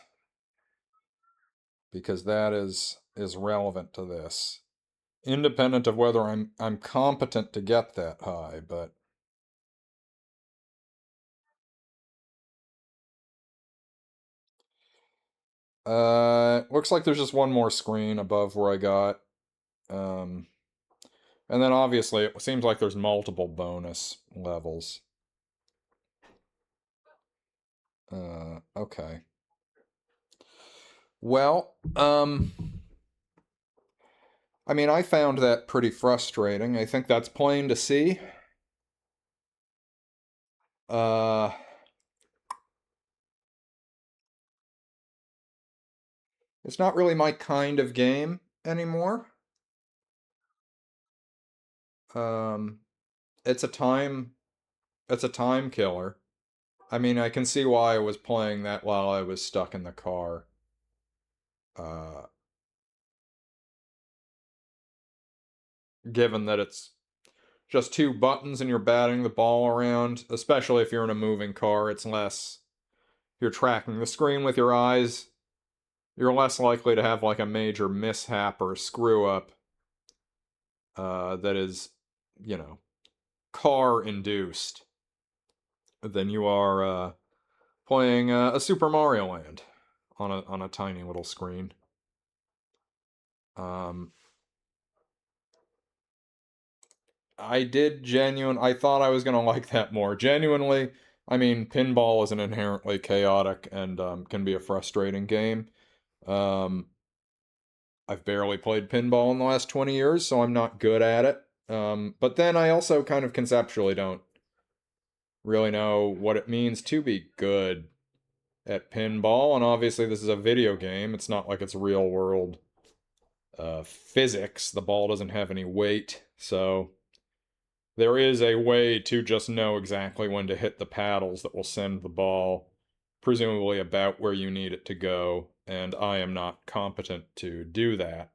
A: Because that is relevant to this. Independent of whether I'm competent to get that high, but Looks like there's just one more screen above where I got. Um, and then obviously it seems like there's multiple bonus levels. Okay. Well, I mean, I found that pretty frustrating. I think that's plain to see. Uh, it's not really my kind of game anymore. Um, it's a time, it's a time killer. I mean, I can see why I was playing that while I was stuck in the car. Uh, Given that it's just two buttons and you're batting the ball around, especially if you're in a moving car, it's less. You're tracking the screen with your eyes. You're less likely to have like a major mishap or screw up that is, you know, car induced than you are playing a Super Mario Land on a tiny little screen. Um, I thought I was gonna like that more. Genuinely, I mean, pinball is an inherently chaotic and can be a frustrating game. Um, I've barely played pinball in the last 20 years, so I'm not good at it. But then I also kind of conceptually don't really know what it means to be good at pinball. And obviously, this is a video game. It's not like it's real world physics. The ball doesn't have any weight, so there is a way to just know exactly when to hit the paddles that will send the ball, presumably about where you need it to go. And I am not competent to do that.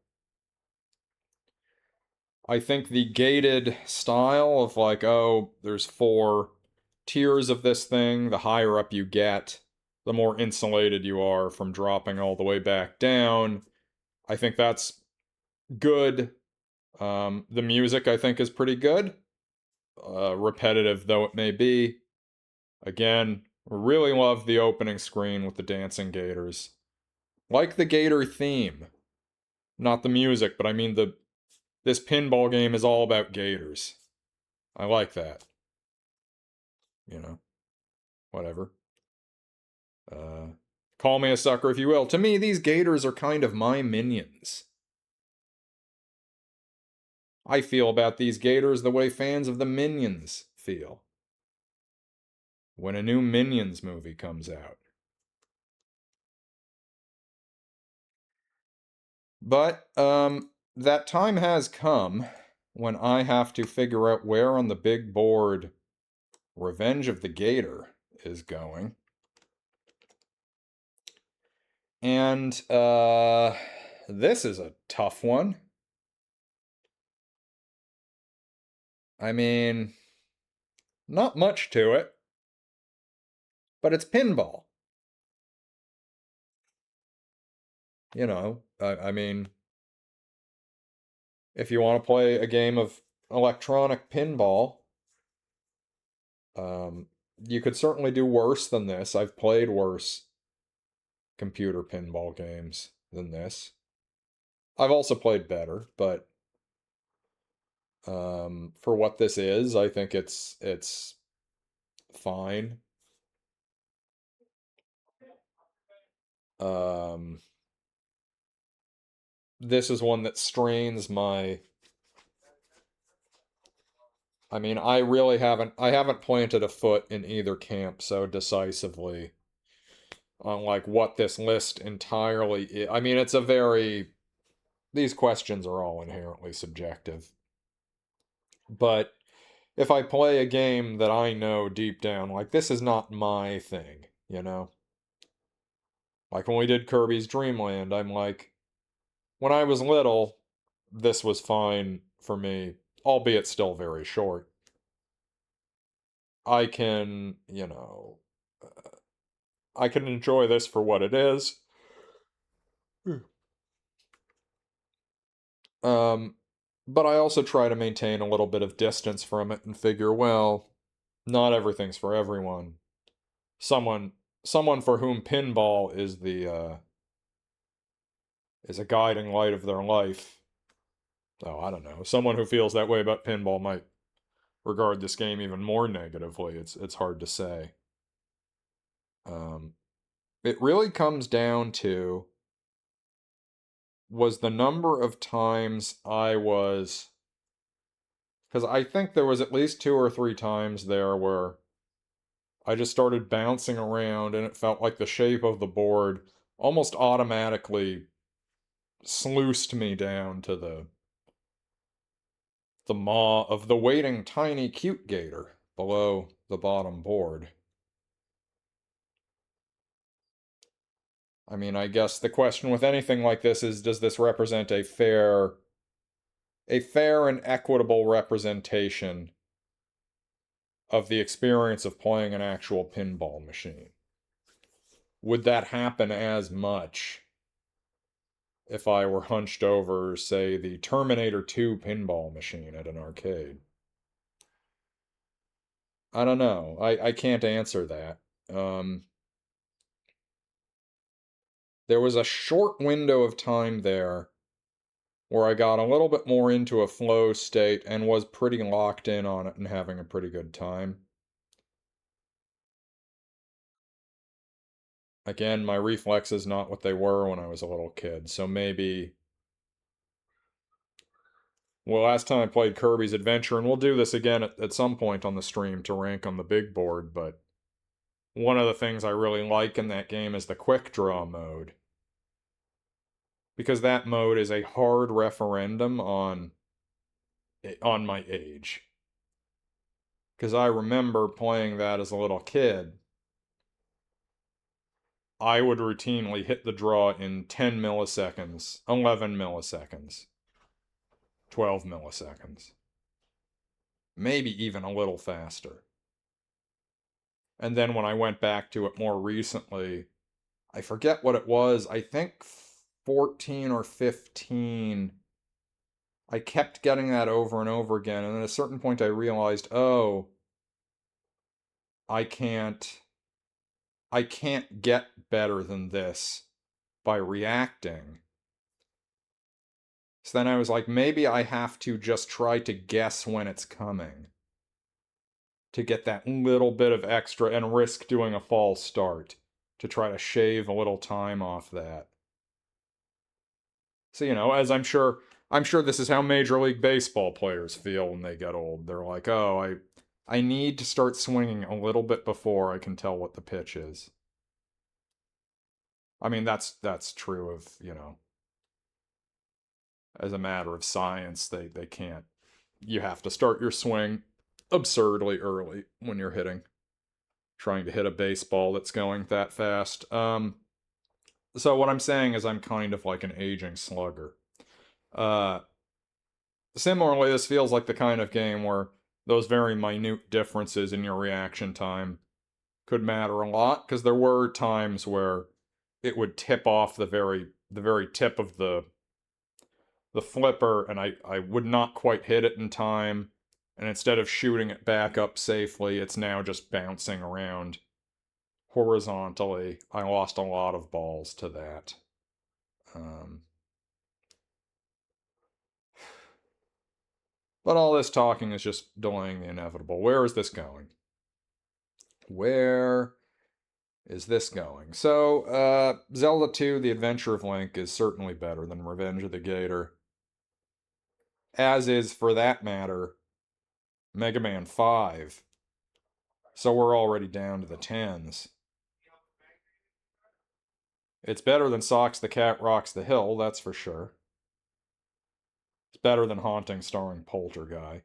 A: I think the gated style of like, oh, there's four tiers of this thing, the higher up you get, the more insulated you are from dropping all the way back down. I think that's good. The music, I think, is pretty good. Repetitive though it may be. Again, really love the opening screen with the dancing gators. Like the gator theme. Not the music, but I mean this pinball game is all about gators. I like that. You know, whatever. Uh, Call me a sucker if you will. To me, these gators are kind of my minions. I feel about these gators the way fans of the Minions feel when a new Minions movie comes out. But, that time has come when I have to figure out where on the big board Revenge of the Gator is going. And, this is a tough one. I mean, not much to it, but it's pinball. You know, I mean, if you want to play a game of electronic pinball, um, you could certainly do worse than this. I've played worse computer pinball games than this. I've also played better, but for what this is, I think it's fine. Um, this is one that strains my. I mean, I haven't planted a foot in either camp so decisively on like what this list entirely is. I mean, it's a very these questions are all inherently subjective. But if I play a game that I know deep down, like this is not my thing, you know? Like when we did Kirby's Dream Land, I'm like, when I was little, this was fine for me, albeit still very short. I can, I can enjoy this for what it is. Um, but I also try to maintain a little bit of distance from it and figure, well, not everything's for everyone. Someone someone for whom pinball is the is a guiding light of their life. So, I don't know. Someone who feels that way about pinball might regard this game even more negatively. It's hard to say. It really comes down to was the number of times I was, because I think there was at least 2 or 3 times there where I just started bouncing around and it felt like the shape of the board almost automatically sluiced me down to the maw of the waiting tiny cute gator below the bottom board. I mean, I guess the question with anything like this is, does this represent a fair and equitable representation of the experience of playing an actual pinball machine? Would that happen as much if I were hunched over, say, the Terminator 2 pinball machine at an arcade? I don't know. I can't answer that. There was a short window of time there where I got a little bit more into a flow state and was pretty locked in on it and having a pretty good time. Again, my reflexes not what they were when I was a little kid, so maybe... Well, last time I played Kirby's Adventure, and we'll do this again at some point on the stream to rank on the big board, but one of the things I really like in that game is the quick draw mode. Because that mode is a hard referendum on my age. Because I remember playing that as a little kid. I would routinely hit the draw in 10 milliseconds, 11 milliseconds, 12 milliseconds. Maybe even a little faster. And then when I went back to it more recently, I forget what it was, I think 14 or 15, I kept getting that over and over again, and at a certain point I realized, oh, I can't get better than this by reacting. So then I was like, maybe I have to just try to guess when it's coming to get that little bit of extra and risk doing a false start to try to shave a little time off that. So, as I'm sure this is how Major League Baseball players feel when they get old. They're like, oh, I need to start swinging a little bit before I can tell what the pitch is. I mean, that's true of, as a matter of science, they can't. You have to start your swing absurdly early when you're trying to hit a baseball that's going that fast. So what I'm saying is I'm kind of like an aging slugger. Similarly, this feels like the kind of game where those very minute differences in your reaction time could matter a lot, because there were times where it would tip off the very tip of the flipper, and I would not quite hit it in time, and instead of shooting it back up safely, it's now just bouncing around horizontally. I lost a lot of balls to that. But all this talking is just delaying the inevitable. Where is this going? Where is this going? So, Zelda 2, The Adventure of Link is certainly better than Revenge of the Gator. As is, for that matter, Mega Man 5. So we're already down to the 10s. It's better than Socks the Cat Rocks the Hill, that's for sure. It's better than Haunting starring Poltergeist.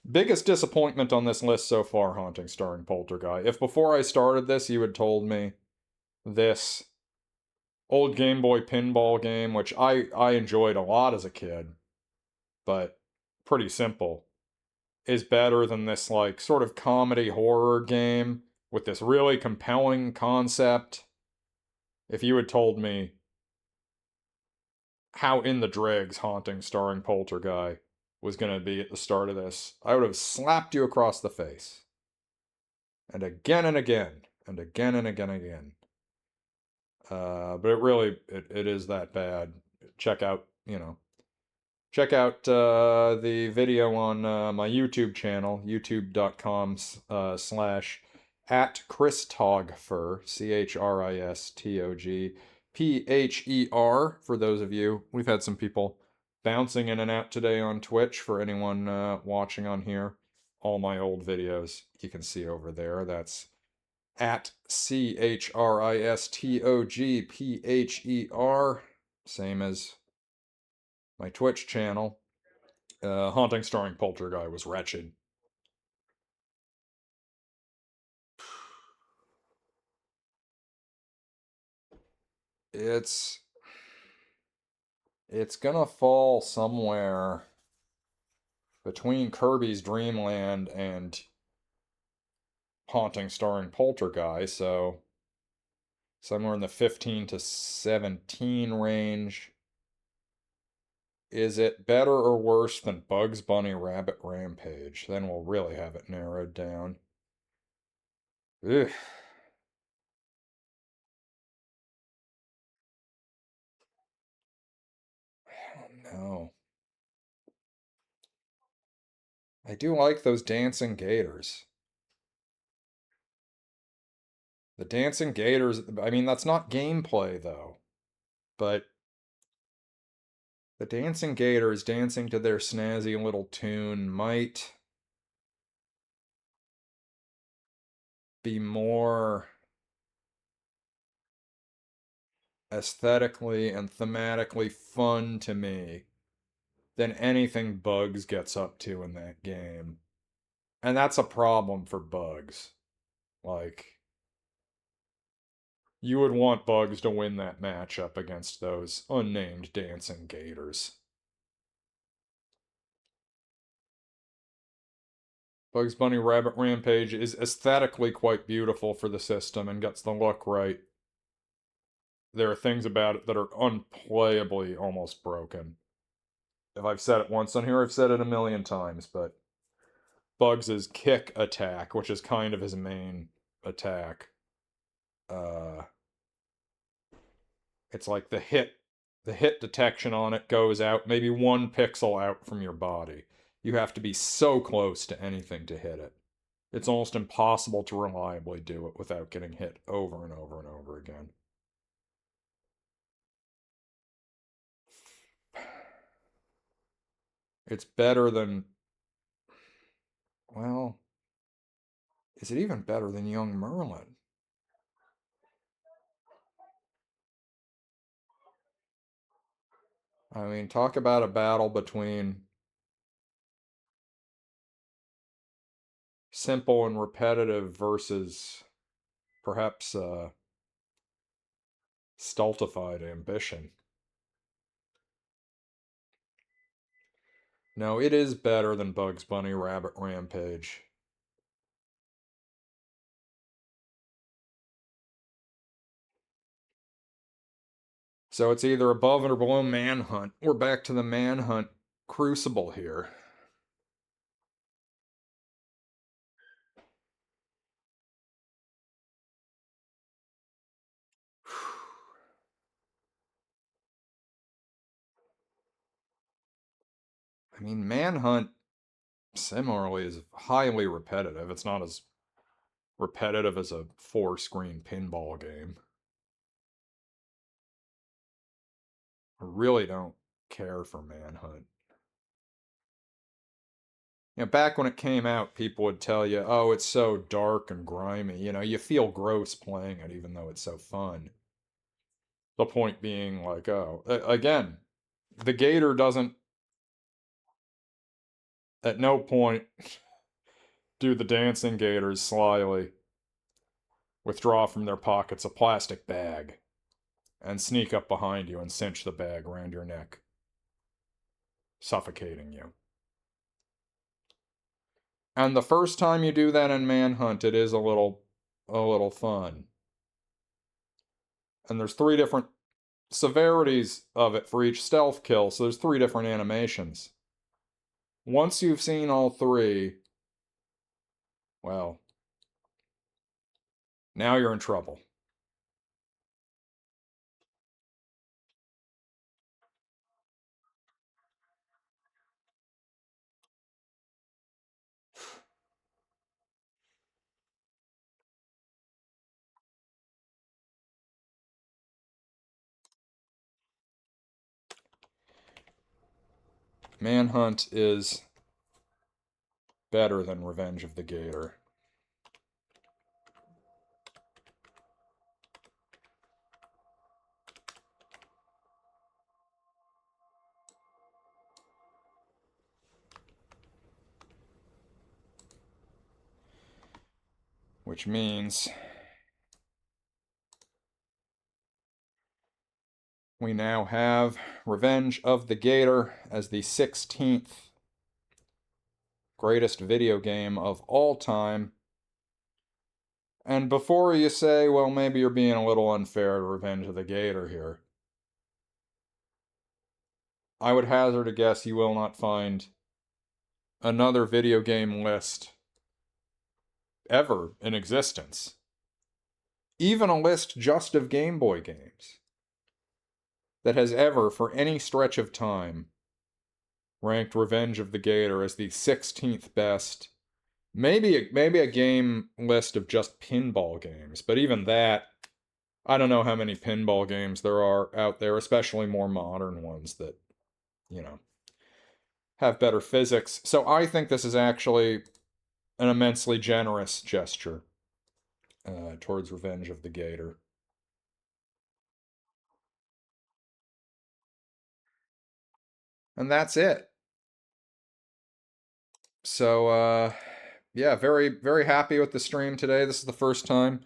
A: Biggest disappointment on this list so far, Haunting starring Poltergeist. If before I started this you had told me this old Game Boy pinball game, which I enjoyed a lot as a kid, but pretty simple, is better than this, like, sort of comedy horror game with this really compelling concept. If you had told me how in the dregs Haunting starring Poltergeist was going to be at the start of this, I would have slapped you across the face. And again and again, and again and again and again. But it really, it is that bad. Check out, check out the video on my YouTube channel, youtube.com slash at Christogpher, ChristogPher, for those of you. We've had some people bouncing in and out today on Twitch for anyone watching on here. All my old videos you can see over there. That's at Christogpher, same as my Twitch channel. Haunting Starring Poltergeist was wretched. It's gonna fall somewhere between Kirby's Dream Land and Haunting Starring Poltergeist, so somewhere in the 15 to 17 range. Is it better or worse than Bugs Bunny Rabbit Rampage? Then we'll really have it narrowed down. Ugh. I don't know. I do like those dancing gators. The dancing gators, I mean, that's not gameplay though. But the dancing gators dancing to their snazzy little tune might be more aesthetically and thematically fun to me than anything Bugs gets up to in that game. And that's a problem for Bugs. Like, you would want Bugs to win that matchup against those unnamed dancing gators. Bugs Bunny Rabbit Rampage is aesthetically quite beautiful for the system and gets the look right. There are things about it that are unplayably almost broken. If I've said it once on here, I've said it a million times, but Bugs' kick attack, which is kind of his main attack, it's like the hit detection on it goes out maybe 1 pixel out from your body. You have to be so close to anything to hit it. It's almost impossible to reliably do it without getting hit over and over and over again. It's better than, well, is it even better than Young Merlin? I mean, talk about a battle between simple and repetitive versus perhaps stultified ambition. No, it is better than Bugs Bunny Rabbit Rampage. So it's either above or below Manhunt. We're back to the Manhunt crucible here. I mean, Manhunt similarly is highly repetitive. It's not as repetitive as a 4-screen pinball game. I really don't care for Manhunt. Back when it came out, people would tell you, oh, it's so dark and grimy. You feel gross playing it, even though it's so fun. The point being, like, oh, again, the gator doesn't, at no point, do the dancing gators slyly withdraw from their pockets a plastic bag and sneak up behind you and cinch the bag around your neck, suffocating you. And the first time you do that in Manhunt, it is a little fun. And there's 3 different severities of it for each stealth kill, so there's 3 different animations. Once you've seen all 3, well, now you're in trouble. Manhunt is better than Revenge of the Gator. Which means we now have Revenge of the Gator as the 16th greatest video game of all time. And before you say, well, maybe you're being a little unfair to Revenge of the Gator here, I would hazard a guess you will not find another video game list ever in existence, even a list just of Game Boy games, that has ever, for any stretch of time, ranked Revenge of the Gator as the 16th best. Maybe a game list of just pinball games, but even that, I don't know how many pinball games there are out there, especially more modern ones that, you know, have better physics. So I think this is actually an immensely generous gesture towards Revenge of the Gator. And that's it. So, yeah, very, very happy with the stream today. This is the first time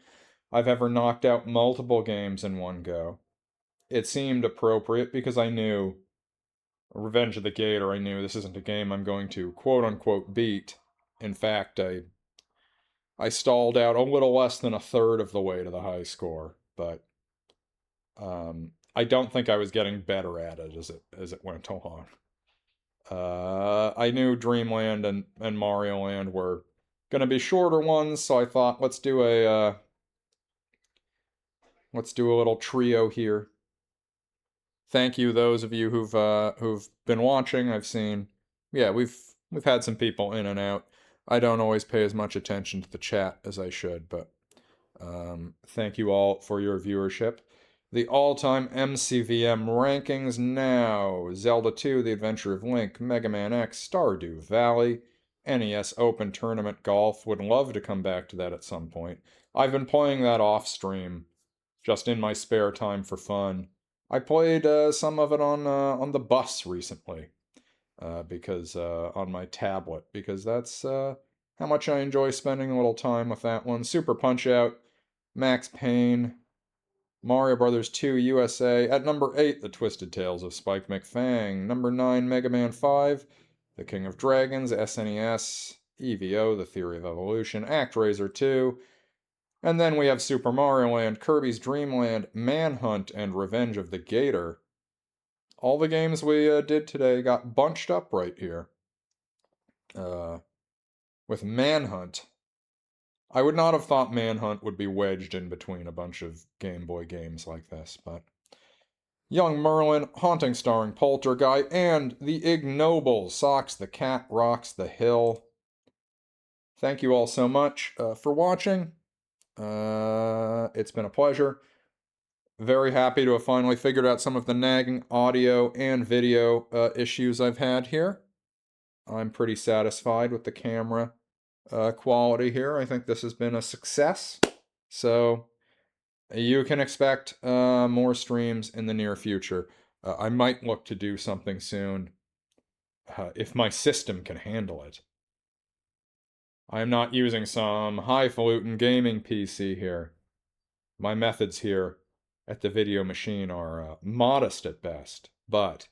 A: I've ever knocked out multiple games in one go. It seemed appropriate because I knew Revenge of the Gator, I knew this isn't a game I'm going to quote-unquote beat. In fact, I stalled out a little less than a third of the way to the high score, but I don't think I was getting better at it as it went along. I knew Dreamland and Mario Land were gonna be shorter ones, so I thought let's do a little trio here. Thank you those of you who've been watching. I've seen, yeah, we've had some people in and out. I don't always pay as much attention to the chat as I should, but thank you all for your viewership. The all-time MCVM rankings now: Zelda 2, The Adventure of Link, Mega Man X, Stardew Valley, NES Open Tournament Golf. Would love to come back to that at some point. I've been playing that off-stream, just in my spare time for fun. I played some of it on the bus recently, because on my tablet, because that's how much I enjoy spending a little time with that one. Super Punch-Out, Max Payne, Mario Brothers 2 USA. At number 8, The Twisted Tales of Spike McFang. Number 9, Mega Man 5, The King of Dragons, SNES, EVO, The Theory of Evolution, ActRaiser 2. And then we have Super Mario Land, Kirby's Dream Land, Manhunt, and Revenge of the Gator. All the games we did today got bunched up right here. With Manhunt. I would not have thought Manhunt would be wedged in between a bunch of Game Boy games like this, but Young Merlin, Haunting starring Poltergeist, and the ignoble Socks the Cat Rocks the Hill. Thank you all so much for watching. It's been a pleasure. Very happy to have finally figured out some of the nagging audio and video issues I've had here. I'm pretty satisfied with the camera quality here. I think this has been a success. So you can expect more streams in the near future. I might look to do something soon if my system can handle it. I'm not using some highfalutin gaming PC here. My methods here at the video machine are modest at best, but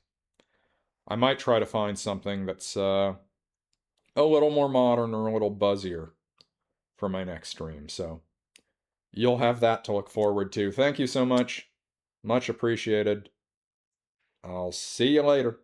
A: I might try to find something that's a little more modern or a little buzzier for my next stream, so you'll have that to look forward to. Thank you so much. Much appreciated. I'll see you later.